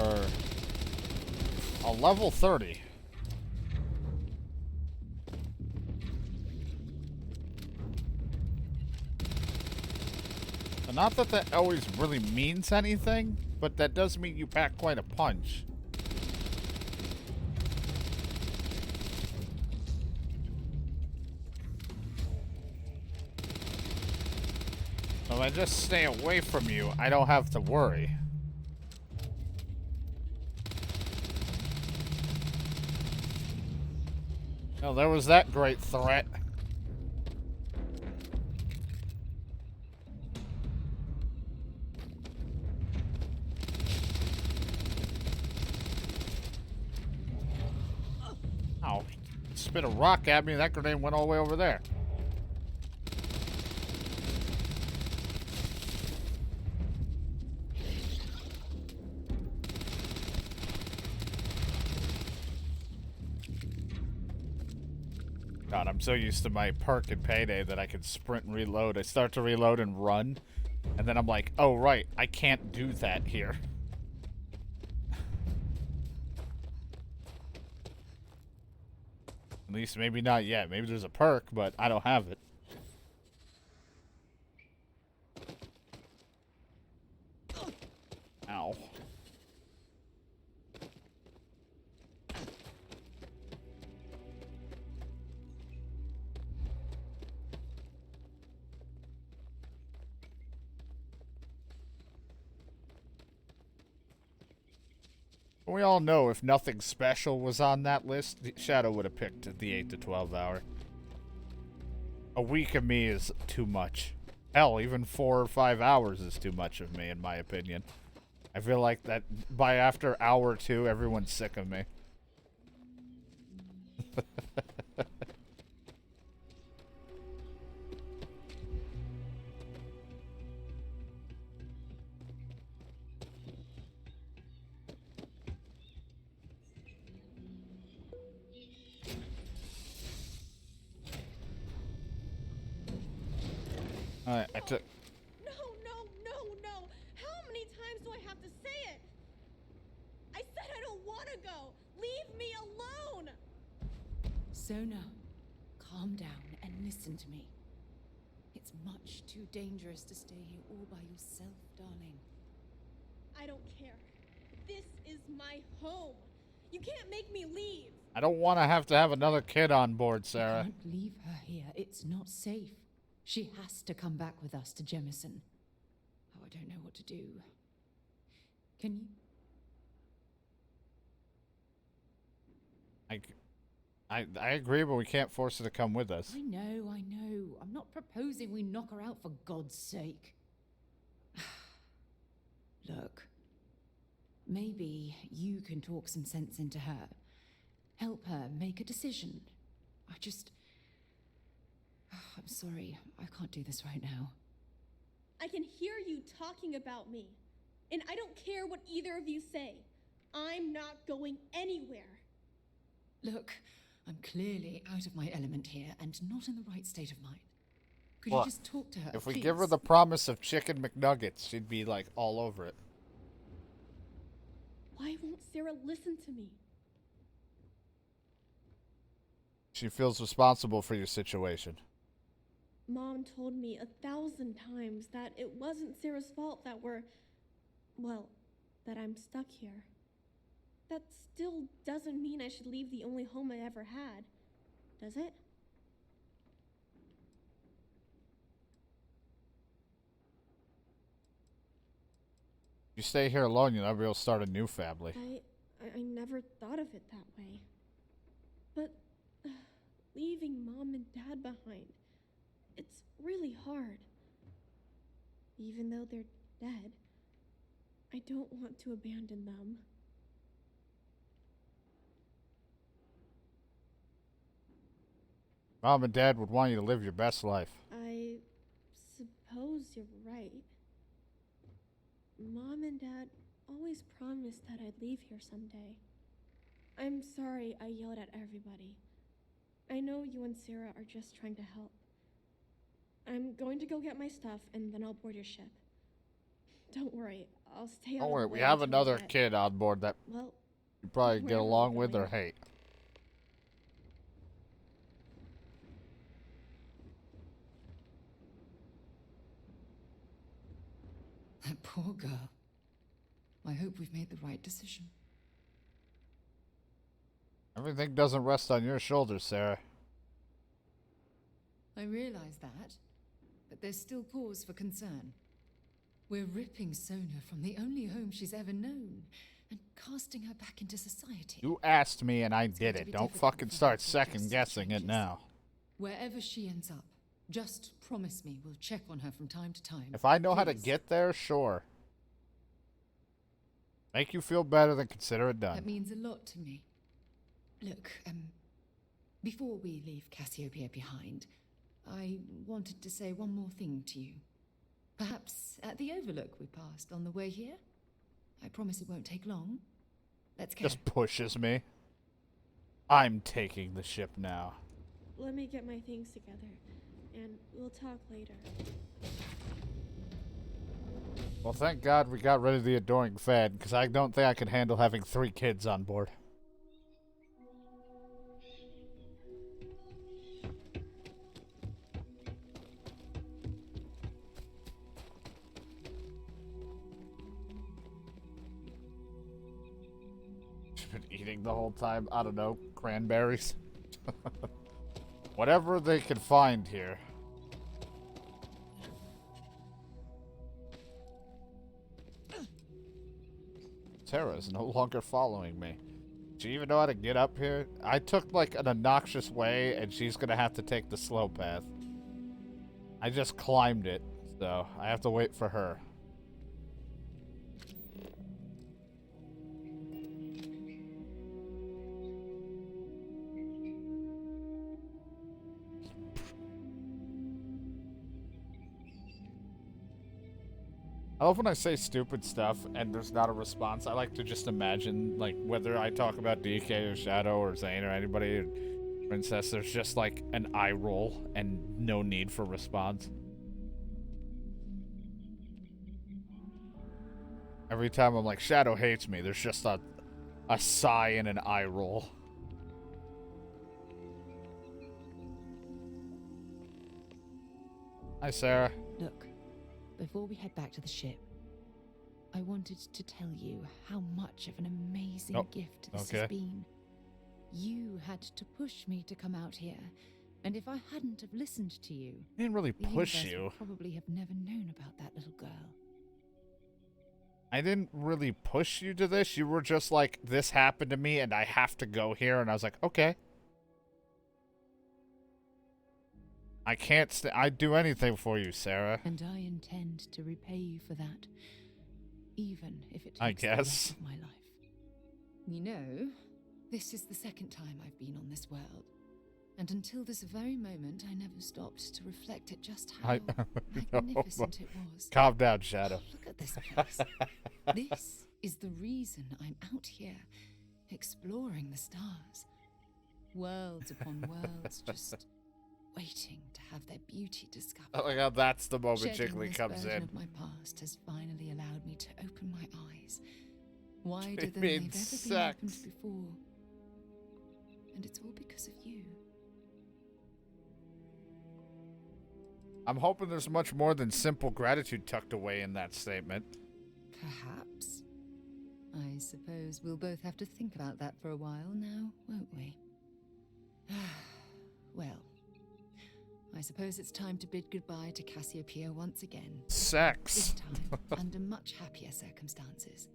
a level 30. And not that that always really means anything, but that does mean you pack quite a punch. So if I just stay away from you, I don't have to worry. Oh, there was that great threat. Oh, spit a rock at me and that grenade went all the way over there. God, I'm so used to my perk in Payday that I can sprint and reload. I start to reload and run, and then I'm like, oh right, I can't do that here. At least maybe not yet. Maybe there's a perk, but I don't have it. Ow. We all know if nothing special was on that list, Shadow would have picked the 8 to 12 hour. A week of me is too much. Hell, even 4 or 5 hours is too much of me, in my opinion. I feel like that by after hour 2, everyone's sick of me. Alright, I took... No, no, no, no! How many times do I have to say it? I said I don't want to go! Leave me alone! Sona, calm down and listen to me. It's much too dangerous to stay here all by yourself, darling. I don't care. This is my home. You can't make me leave. I don't want to have another kid on board, Sarah. You can't leave her here. It's not safe. She has to come back with us to Jemison. Oh, I don't know what to do. Can you? I agree, but we can't force her to come with us. I know. I'm not proposing we knock her out for God's sake. Look, maybe you can talk some sense into her. Help her make a decision. I'm sorry, I can't do this right now. I can hear you talking about me, and I don't care what either of you say. I'm not going anywhere. Look, I'm clearly out of my element here and not in the right state of mind. Could Well, you just talk to her, if we please? give her the promise of chicken McNuggets, she'd be like all over it. Why won't Sarah listen to me? She feels responsible for your situation. Mom told me 1,000 times that it wasn't Sarah's fault that that I'm stuck here. That still doesn't mean I should leave the only home I ever had, does it? If you stay here alone, you'll never be able to start a new family. I never thought of it that way. But leaving Mom and Dad behind, it's really hard. Even though they're dead, I don't want to abandon them. Mom and Dad would want you to live your best life. I suppose you're right. Mom and Dad always promised that I'd leave here someday. I'm sorry I yelled at everybody. I know you and Sarah are just trying to help. I'm going to go get my stuff and then I'll board your ship. Don't worry, I'll stay out Don't of worry, the we way have until I another get- kid on board that Well, you probably get where are we along with or going? hate. That poor girl. I hope we've made the right decision. Everything doesn't rest on your shoulders, Sarah. I realize that, but there's still cause for concern. We're ripping Sona from the only home she's ever known and casting her back into society. You asked me and I It's going did to it. be Don't difficult fucking for her start to adjust second to guessing it changes. now. Wherever she ends up, just promise me we'll check on her from time to time. If I know how to Please. get there, sure. Make you feel better, then consider it done. That means a lot to me. Look, before we leave Cassiopeia behind, I wanted to say one more thing to you. Perhaps at the overlook we passed on the way here? I promise it won't take long. Let's go. Just pushes me. I'm taking the ship now. Let me get my things together, and we'll talk later. Well, thank God we got rid of the adoring Fed, because I don't think I could handle having 3 kids on board. She's been eating the whole time. I don't know, cranberries. Whatever they can find here. Sarah is no longer following me. Do you even know how to get up here? I took like an obnoxious way and she's gonna have to take the slow path. I just climbed it, so I have to wait for her. I love when I say stupid stuff and there's not a response. I like to just imagine, like, whether I talk about DK or Shadow or Zane or anybody or Princess, there's just like an eye roll and no need for response. Every time I'm like, Shadow hates me, there's just a sigh and an eye roll. Hi, Sarah. Look, before we head back to the ship, I wanted to tell you how much of an amazing gift this has been. You had to push me to come out here, and if I hadn't have listened to you, I didn't really the push universe you. would probably have never known about that little girl. I didn't really push you to this. You were just like, this happened to me and I have to go here. And I was like, okay. I can't I'd do anything for you, Sarah. And I intend to repay you for that, even if it takes I the guess. rest of my life. You know, this is the second time I've been on this world. And until this very moment, I never stopped to reflect at just how magnificent it was. Calm down, Shadow. Look at this place. This is the reason I'm out here, exploring the stars. Worlds upon worlds, just waiting to have their beauty discovered. Oh my God, that's the moment Shedding Jiggly this comes version in. of my past has finally allowed me to open my eyes wider It than they've ever means been opened sex. before. And it's all because of you. I'm hoping there's much more than simple gratitude tucked away in that statement. Perhaps. I suppose we'll both have to think about that for a while now, won't we? Well, I suppose it's time to bid goodbye to Cassiopeia once again. Sex. This time, under much happier circumstances.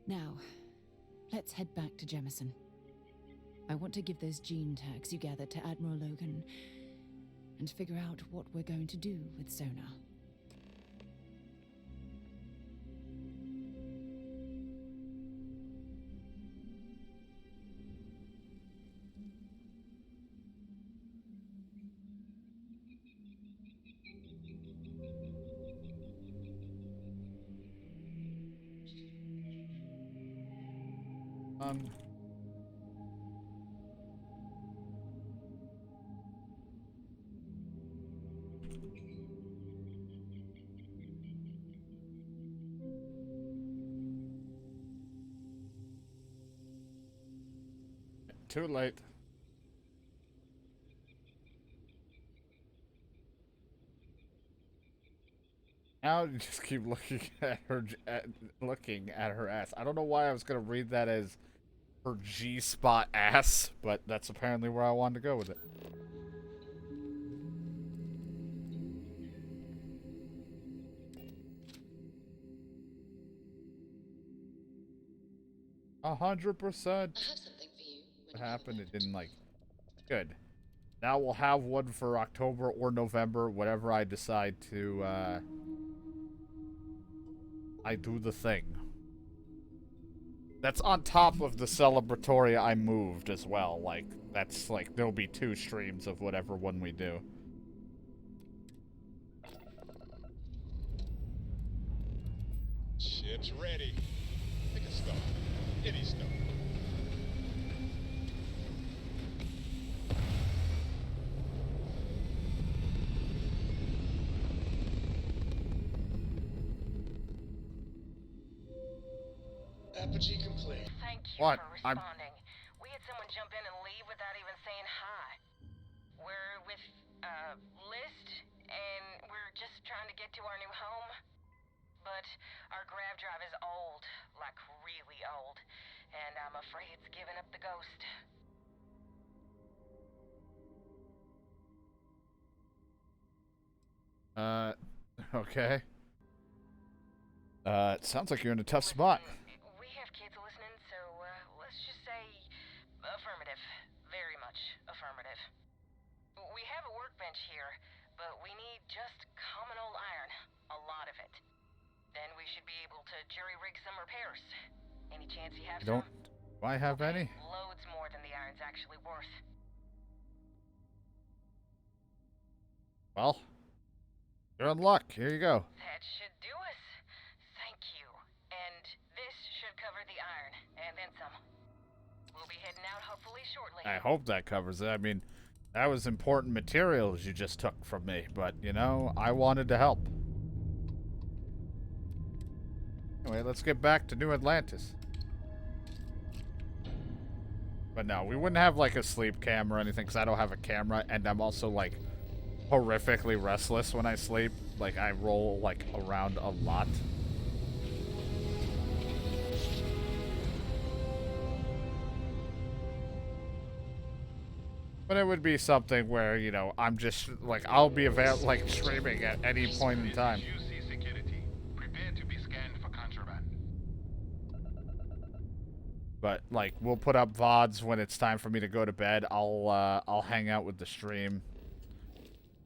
Now, let's head back to Jemison. I want to give those gene tags you gathered to Admiral Logan and figure out what we're going to do with Sonar. Too late. Now you just keep looking at her ass. I don't know why I was gonna read that as her G-spot ass, but that's apparently where I wanted to go with it. $100%. I have something for you. What happened? It didn't like. Good. Now we'll have one for October or November, whatever I decide to. I do the thing. That's on top of the celebratory I moved as well. Like, that's like, there'll be 2 streams of whatever one we do. Ship's ready. Pick a star. Any star. Apogee complete. Thank you What? for responding. We had someone jump in and leave without even saying hi. We're with, List, and we're just trying to get to our new home. But our grav drive is old, like really old, and I'm afraid it's giving up the ghost. Okay. It sounds like you're in a tough spot. We have kids listening, so, let's just say affirmative. Very much affirmative. We have a workbench here, but we need just common old iron. A lot of it. Then we should be able to jury-rig some repairs. Any chance you have some? Do I have any? Loads more than the iron's actually worth. Well, you're in luck. Here you go. That should do us. Thank you. And this should cover the iron, and then some. We'll be heading out hopefully shortly. I hope that covers it. I mean, that was important materials you just took from me, but, you know, I wanted to help. Anyway, let's get back to New Atlantis. But no, we wouldn't have, like, a sleep cam or anything, because I don't have a camera, and I'm also, like, horrifically restless when I sleep. Like, I roll, like, around a lot. But it would be something where, you know, I'm just, like, I'll be like, streaming at any point in time. UC security. Prepare to be scanned for contraband. But, like, we'll put up VODs when it's time for me to go to bed. I'll hang out with the stream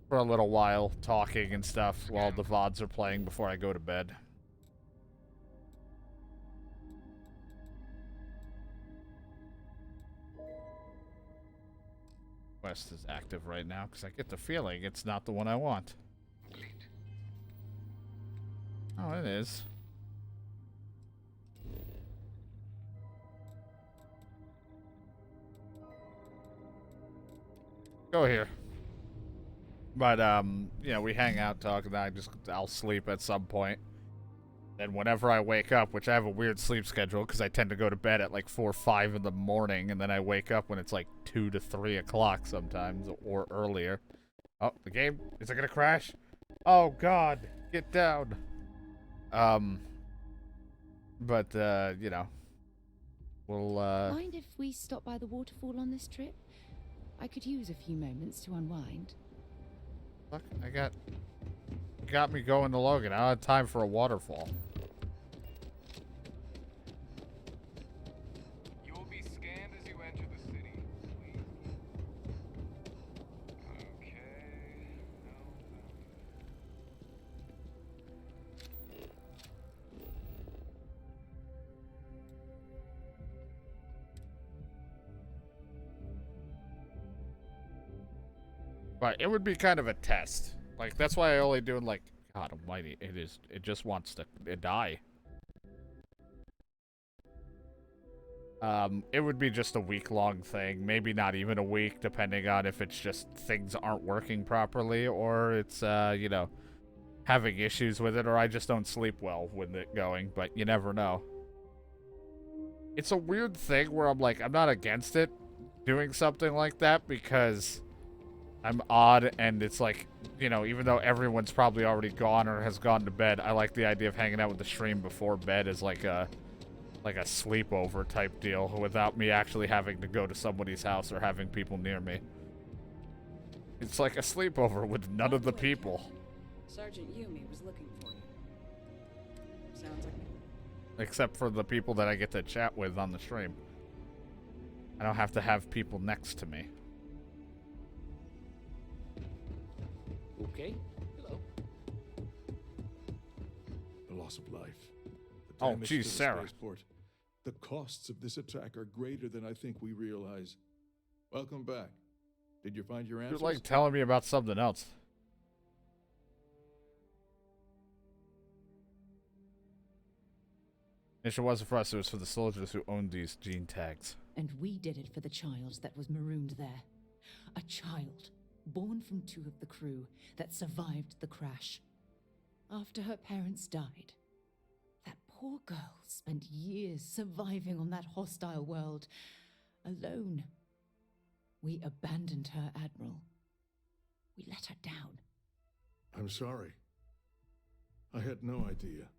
for a little while, talking and stuff while the VODs are playing before I go to bed. Quest is active right now because I get the feeling it's not the one I want. Complete. Oh, it is. Go here. But, you know, we hang out, talk, and I'll sleep at some point. And whenever I wake up, which I have a weird sleep schedule because I tend to go to bed at like 4 or 5 in the morning, and then I wake up when it's like 2 to 3 o'clock sometimes, or earlier. Oh, the game? Is it gonna crash? Oh god, get down. But, you know, we'll, Mind if we stop by the waterfall on this trip? I could use a few moments to unwind. Look, got me going to Logan. I don't have time for a waterfall. You will be scanned as you enter the city. Please. Okay. But it would be kind of a test. Like, that's why I only do it, like, God almighty, it just wants to die. It would be just a week-long thing. Maybe not even a week, depending on if it's just things aren't working properly, or it's, you know, having issues with it, or I just don't sleep well with it going, but you never know. It's a weird thing where I'm like, I'm not against it doing something like that, because I'm odd, and it's like, you know, even though everyone's probably already gone or has gone to bed, I like the idea of hanging out with the stream before bed as like a sleepover type deal without me actually having to go to somebody's house or having people near me. It's like a sleepover with none of the people. Sergeant Yumi was looking for you. Sounds like me. Except for the people that I get to chat with on the stream. I don't have to have people next to me. Okay. Hello. The loss of life. The Oh, damage geez, to the Sarah. spaceport. The costs of this attack are greater than I think we realize. Welcome back. Did you find your You're answers? like telling me about something else. Mission wasn't for us, it was for the soldiers who owned these gene tags. And we did it for the child that was marooned there. A child born from two of the crew that survived the crash. After her parents died, that poor girl spent years surviving on that hostile world, alone. We abandoned her, Admiral. We let her down. I'm sorry. I had no idea.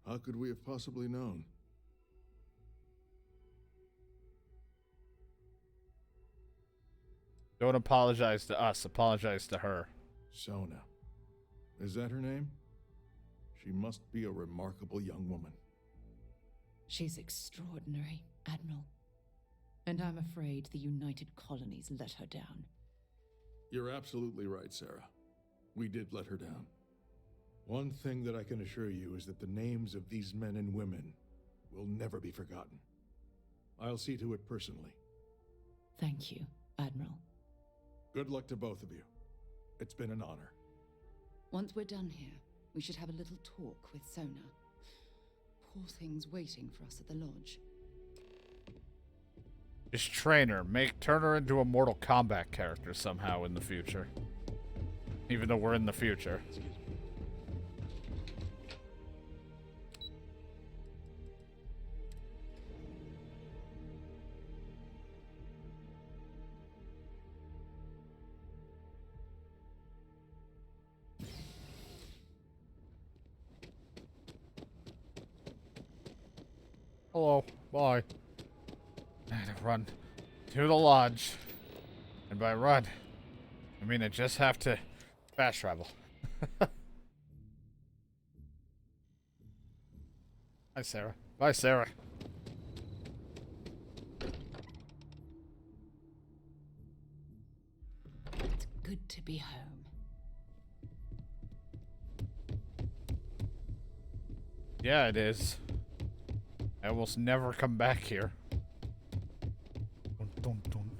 How could we have possibly known? Don't apologize to us, apologize to her. Sona. Is that her name? She must be a remarkable young woman. She's extraordinary, Admiral. And I'm afraid the United Colonies let her down. You're absolutely right, Sarah. We did let her down. One thing that I can assure you is that the names of these men and women will never be forgotten. I'll see to it personally. Thank you, Admiral. Good luck to both of you. It's been an honor. Once we're done here, we should have a little talk with Sona. Poor thing's waiting for us at the lodge. Just train her. Turn her into a Mortal Kombat character somehow in the future. Even though we're in the future. Hello. Bye. I had to run to the lodge. And by run, I mean I just have to fast travel. Bye, Sarah. Bye, Sarah. It's good to be home. Yeah, it is. I almost never come back here. Dun, dun, dun.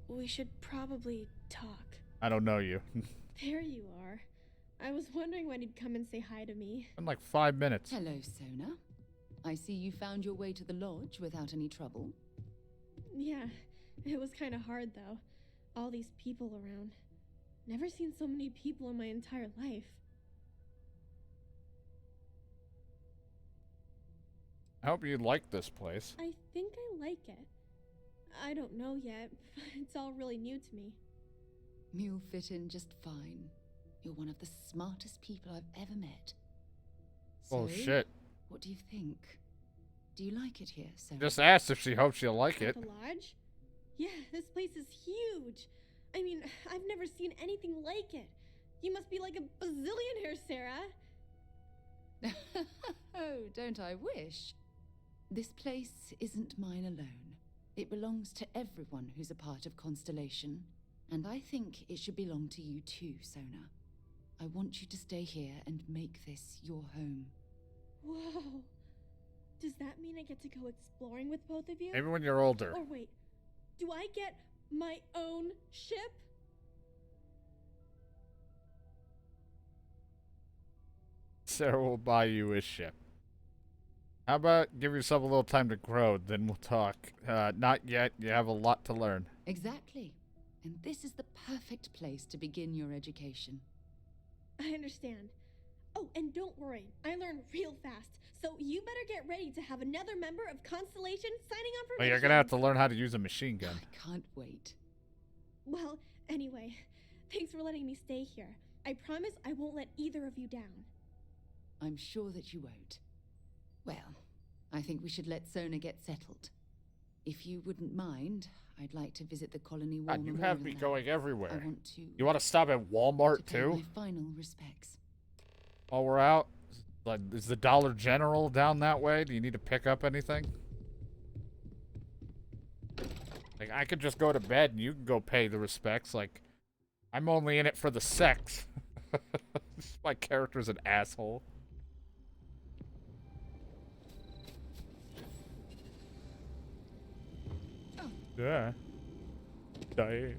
We should probably talk. I don't know you. There you are. I was wondering when you'd come and say hi to me. In like 5 minutes. Hello, Sona. I see you found your way to the lodge without any trouble. Yeah, it was kind of hard though. All these people around. Never seen so many people in my entire life. I hope you like this place. I think I like it. I don't know yet. It's all really new to me. You'll fit in just fine. You're one of the smartest people I've ever met. Oh, So, shit. what do you think? Do you like it here, Sarah? Just asked if she hopes you'll like it. The lodge? Yeah, this place is huge. I mean, I've never seen anything like it. You must be like a bazillionaire, Sarah. Oh, don't I wish? This place isn't mine alone. It belongs to everyone who's a part of Constellation. And I think it should belong to you too, Sona. I want you to stay here and make this your home. Whoa. Does that mean I get to go exploring with both of you? Maybe when you're older. Or wait, do I get my own ship? Sarah will buy you a ship. How about give yourself a little time to grow, then we'll talk. Not yet. You have a lot to learn. Exactly. And this is the perfect place to begin your education. I understand. Oh, and don't worry, I learn real fast. So you better get ready to have another member of Constellation signing on for Well, you're gonna have to learn how to use a machine gun. I can't wait. Well, anyway, thanks for letting me stay here. I promise I won't let either of you down. I'm sure that you won't. Well, I think we should let Sona get settled. If you wouldn't mind, I'd like to visit the Colony War God, you Memorial have me Lab. going everywhere. I want to. You want to stop at Walmart pay too? my final respects. While we're out, like, is the Dollar General down that way? Do you need to pick up anything? Like, I could just go to bed and you can go pay the respects. Like, I'm only in it for the sex. My character's an asshole. Yeah. Die.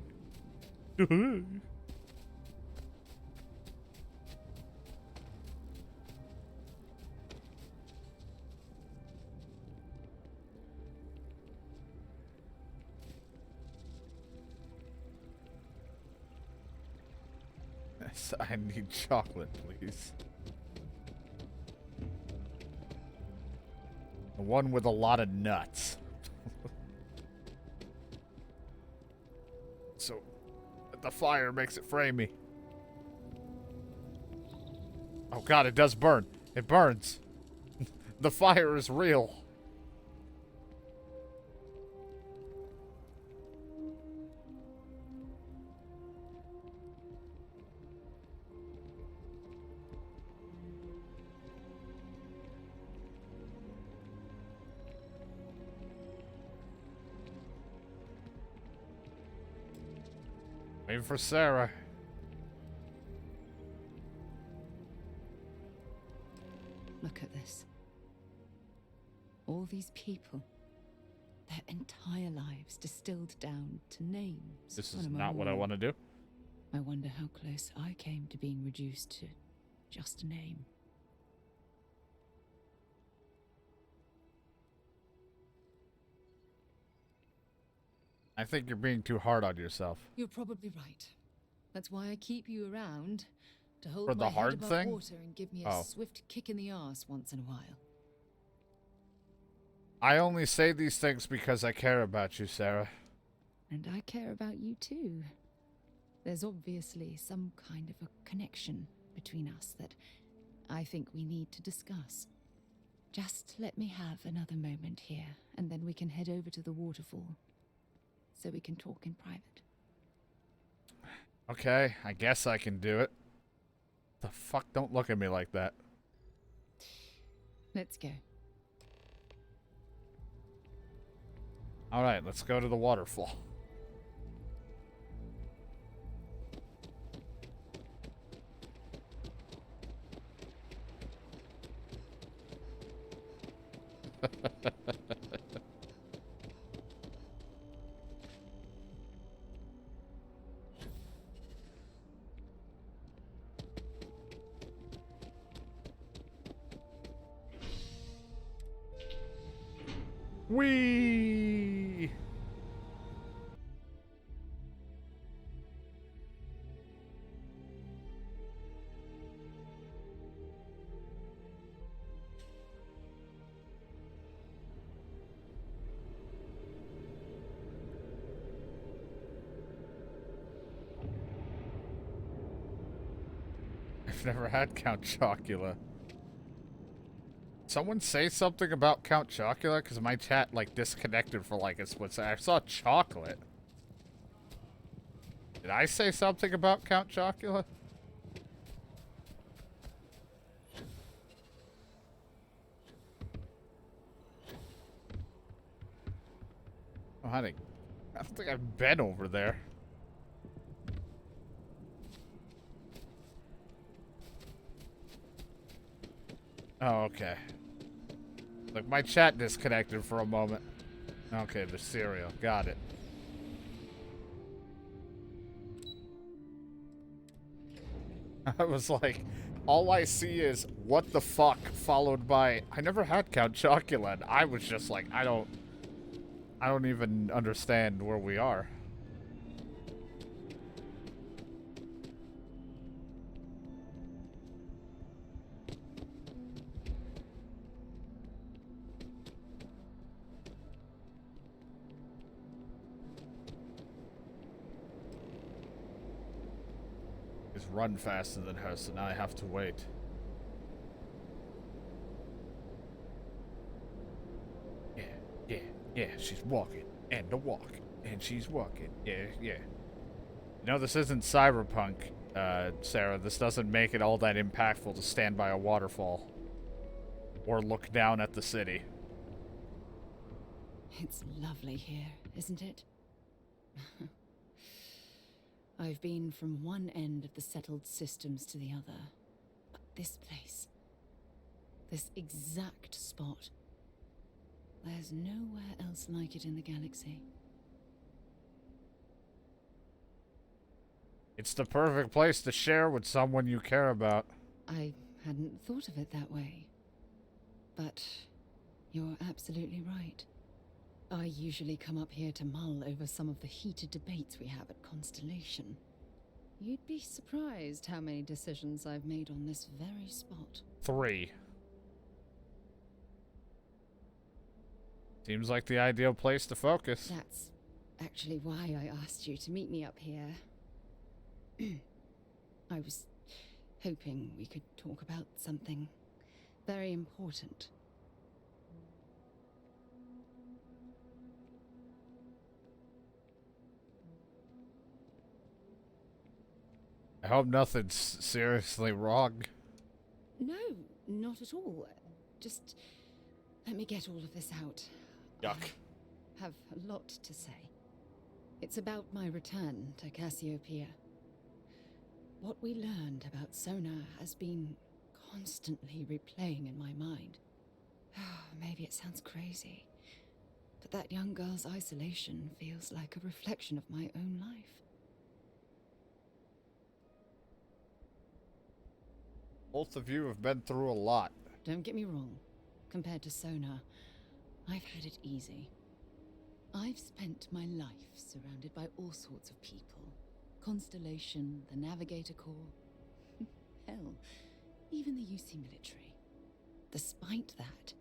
Yes, I need chocolate, please. The one with a lot of nuts. So, the fire makes it framey. Oh god, it does burn. It burns. The fire is real. Waiting for Sarah. Look at this. All these people. Their entire lives distilled down to names. This on is a not what I memorial. want to do. I wonder how close I came to being reduced to just a name. I think you're being too hard on yourself. You're probably right. That's why I keep you around. To hold For the my hard head above thing? water and give me a Oh. swift kick in the arse once in a while. I only say these things because I care about you, Sarah. And I care about you too. There's obviously some kind of a connection between us that I think we need to discuss. Just let me have another moment here, and then we can head over to the waterfall, so we can talk in private. Okay, I guess I can do it. The fuck? Don't look at me like that. Let's go. Alright, let's go to the waterfall. Whee! I've never had Count Chocula. Someone say something about Count Chocula? Because my chat, like, disconnected for, like, a split second. I saw chocolate. Did I say something about Count Chocula? Oh, honey. I don't think I've been over there. Oh, okay. Like, my chat disconnected for a moment. Okay, the cereal. Got it. I was like, all I see is, what the fuck, followed by, I never had Count Chocula, and I was just like, I don't even understand where we are. He's run faster than her, so now I have to wait. Yeah, she's walking, and a walk, and she's walking, yeah. You know, this isn't Cyberpunk, Sarah. This doesn't make it all that impactful to stand by a waterfall. Or look down at the city. It's lovely here, isn't it? I've been from one end of the settled systems to the other. But this place, this exact spot, there's nowhere else like it in the galaxy. It's the perfect place to share with someone you care about. I hadn't thought of it that way. But you're absolutely right. I usually come up here to mull over some of the heated debates we have at Constellation. You'd be surprised how many decisions I've made on this very spot. 3. Seems like the ideal place to focus. That's actually why I asked you to meet me up here. I was hoping we could talk about something very important. I hope nothing's seriously wrong. No, not at all. Just let me get all of this out. Yuck. I have a lot to say. It's about my return to Cassiopeia. What we learned about Sona has been constantly replaying in my mind. Maybe it sounds crazy, but that young girl's isolation feels like a reflection of my own life. Both of you have been through a lot. Don't get me wrong. Compared to Sona, I've had it easy. I've spent my life surrounded by all sorts of people. Constellation, the Navigator Corps. Hell, even the UC military. Despite that,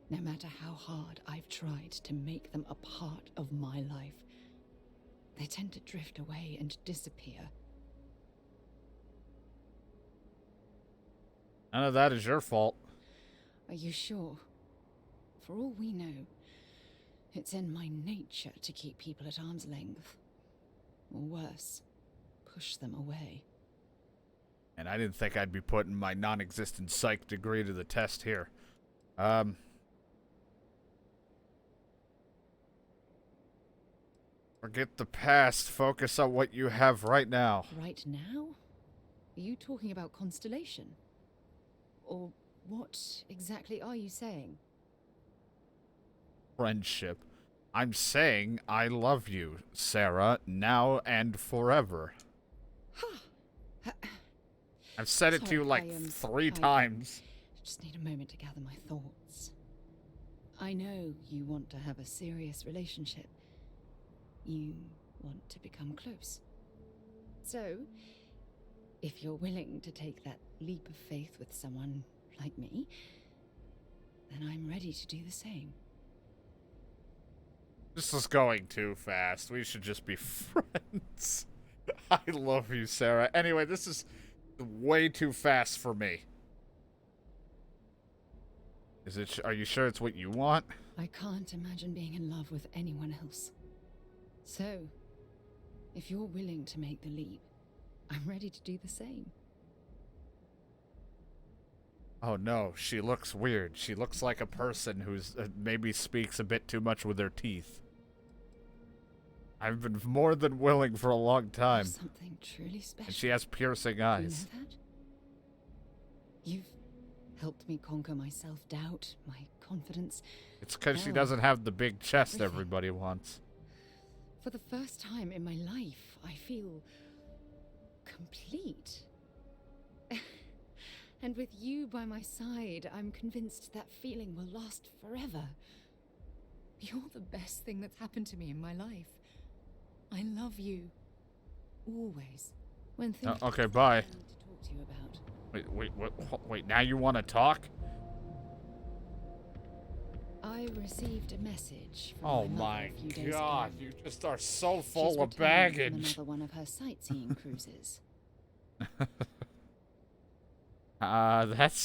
no matter how hard I've tried to make them a part of my life, they tend to drift away and disappear. None of that is your fault. Are you sure? For all we know, it's in my nature to keep people at arm's length. Or worse, push them away. And I didn't think I'd be putting my non-existent psych degree to the test here. Forget the past. Focus on what you have right now. Right now? Are you talking about Constellation? Or what exactly are you saying? Friendship. I'm saying I love you, Sarah, now and forever. I've said it to you like 3 times. Just need a moment to gather my thoughts. I know you want to have a serious relationship. You want to become close. So, if you're willing to take that leap of faith with someone like me, then I'm ready to do the same. This is going too fast. We should just be friends. I love you, Sarah. Anyway, this way too fast for me. Is it? Are you sure it's what you want? I can't imagine being in love with anyone else. So, if you're willing to make the leap, I'm ready to do the same. Oh no, she looks weird. She looks like a person who's maybe speaks a bit too much with their teeth. I've been more than willing for a long time. Something truly special. And she has piercing eyes. You know that? You've helped me conquer my self-doubt, my confidence. It's because she doesn't have the big chest everybody wants. For the first time in my life, I feel complete. And with you by my side, I'm convinced that feeling will last forever. You're the best thing that's happened to me in my life. I love you. Always. When things okay, bye. I need to talk to you about. Wait, now you want to talk? I received a message from Oh my my mother a few days god, ago. you just are so She's full of returned from baggage. another one of her sightseeing cruises.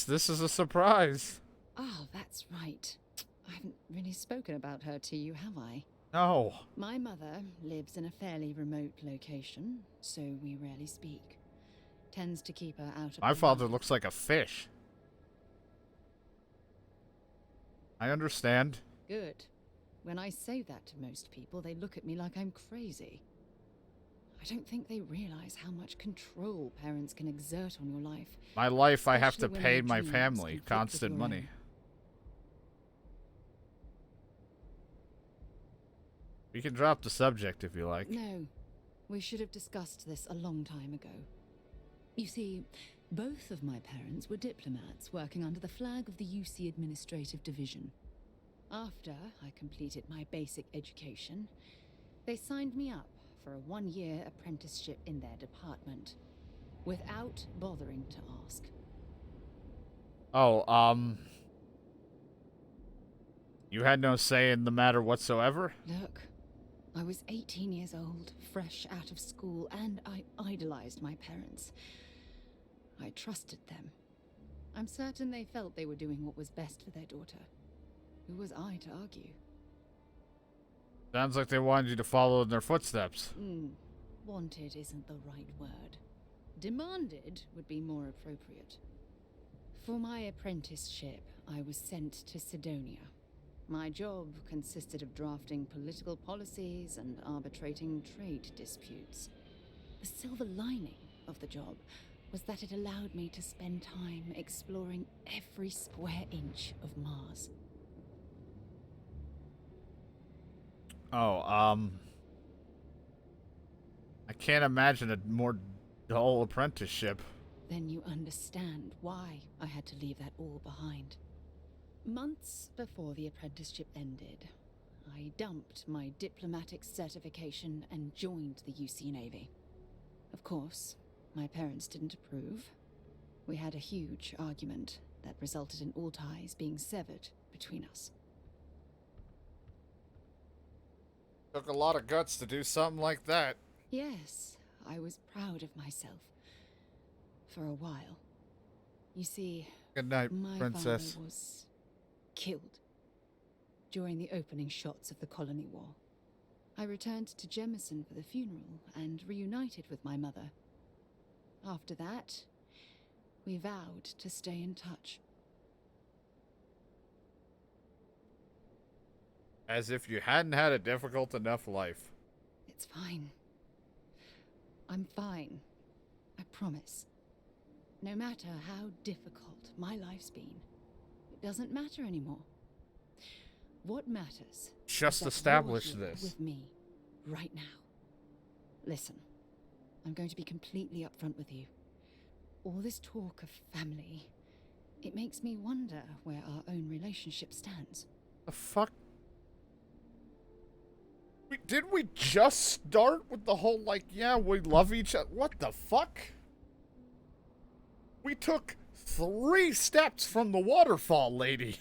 This is a surprise. Oh, that's right. I haven't really spoken about her to you, have I? No. My mother lives in a fairly remote location, so we rarely speak. Tends to keep her out of My the father line. looks like a fish. I understand. Good. When I say that to most people, they look at me like I'm crazy. I don't think they realize how much control parents can exert on your life. My life, I have to Especially when pay your my dreams family conflict with constant your money. own. We can drop the subject if you like. No, we should have discussed this a long time ago. You see, both of my parents were diplomats working under the flag of the UC Administrative Division. After I completed my basic education, they signed me up for a one-year apprenticeship in their department, without bothering to ask. Oh, you had no say in the matter whatsoever? Look, I was 18 years old, fresh out of school, and I idolized my parents. I trusted them. I'm certain they felt they were doing what was best for their daughter. Who was I to argue? Sounds like they wanted you to follow in their footsteps. Wanted isn't the right word. Demanded would be more appropriate. For my apprenticeship, I was sent to Sidonia. My job consisted of drafting political policies and arbitrating trade disputes. The silver lining of the job was that it allowed me to spend time exploring every square inch of Mars. Oh, I can't imagine a more dull apprenticeship. Then you understand why I had to leave that all behind. Months before the apprenticeship ended, I dumped my diplomatic certification and joined the UC Navy. Of course, my parents didn't approve. We had a huge argument that resulted in all ties being severed between us. Took a lot of guts to do something like that. Yes, I was proud of myself. For a while. You see, Good night, my princess. father was killed during the opening shots of the Colony War. I returned to Jemison for the funeral and reunited with my mother. After that, we vowed to stay in touch. As if you hadn't had a difficult enough life. It's fine. I'm fine. I promise. No matter how difficult my life's been, it doesn't matter anymore. What matters Just is that establish you're here this. with me right now. Listen, I'm going to be completely upfront with you. All this talk of family, it makes me wonder where our own relationship stands. The fuck? Didn't we just start with the whole, like, yeah, we love each other? What the fuck? We took 3 steps from the waterfall, lady.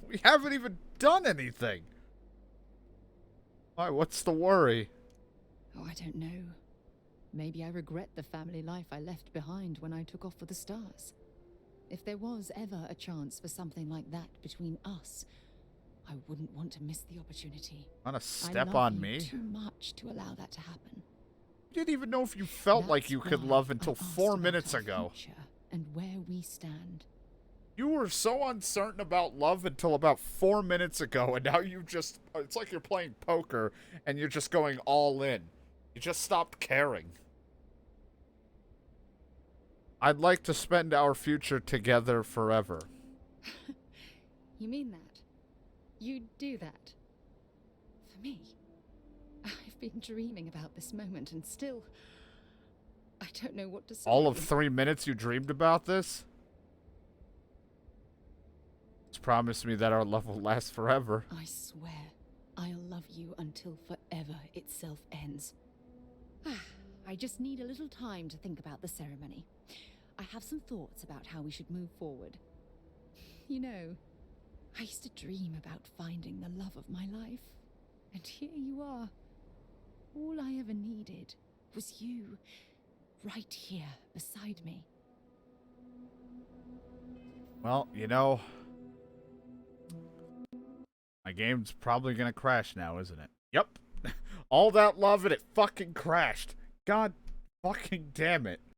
We haven't even done anything. Why, what's the worry? Oh, I don't know. Maybe I regret the family life I left behind when I took off for the stars. If there was ever a chance for something like that between us, I wouldn't want to miss the opportunity. Want to I step love on you me? too much to allow that to happen. You didn't even know if you felt like you could love until 4 minutes ago. And where we stand. You were so uncertain about love until about 4 minutes ago, and now you just... It's like you're playing poker, and you're just going all in. You just stopped caring. I'd like to spend our future together forever. You mean that? You'd do that? For me? I've been dreaming about this moment, and still... I don't know what to say. All of 3 minutes you dreamed about this? Just promise me that our love will last forever. I swear, I'll love you until forever itself ends. I just need a little time to think about the ceremony. I have some thoughts about how we should move forward. You know, I used to dream about finding the love of my life. And here you are. All I ever needed was you, right here beside me. Well, you know, my game's probably gonna crash now, isn't it? Yep. All that love and it fucking crashed. God fucking damn it.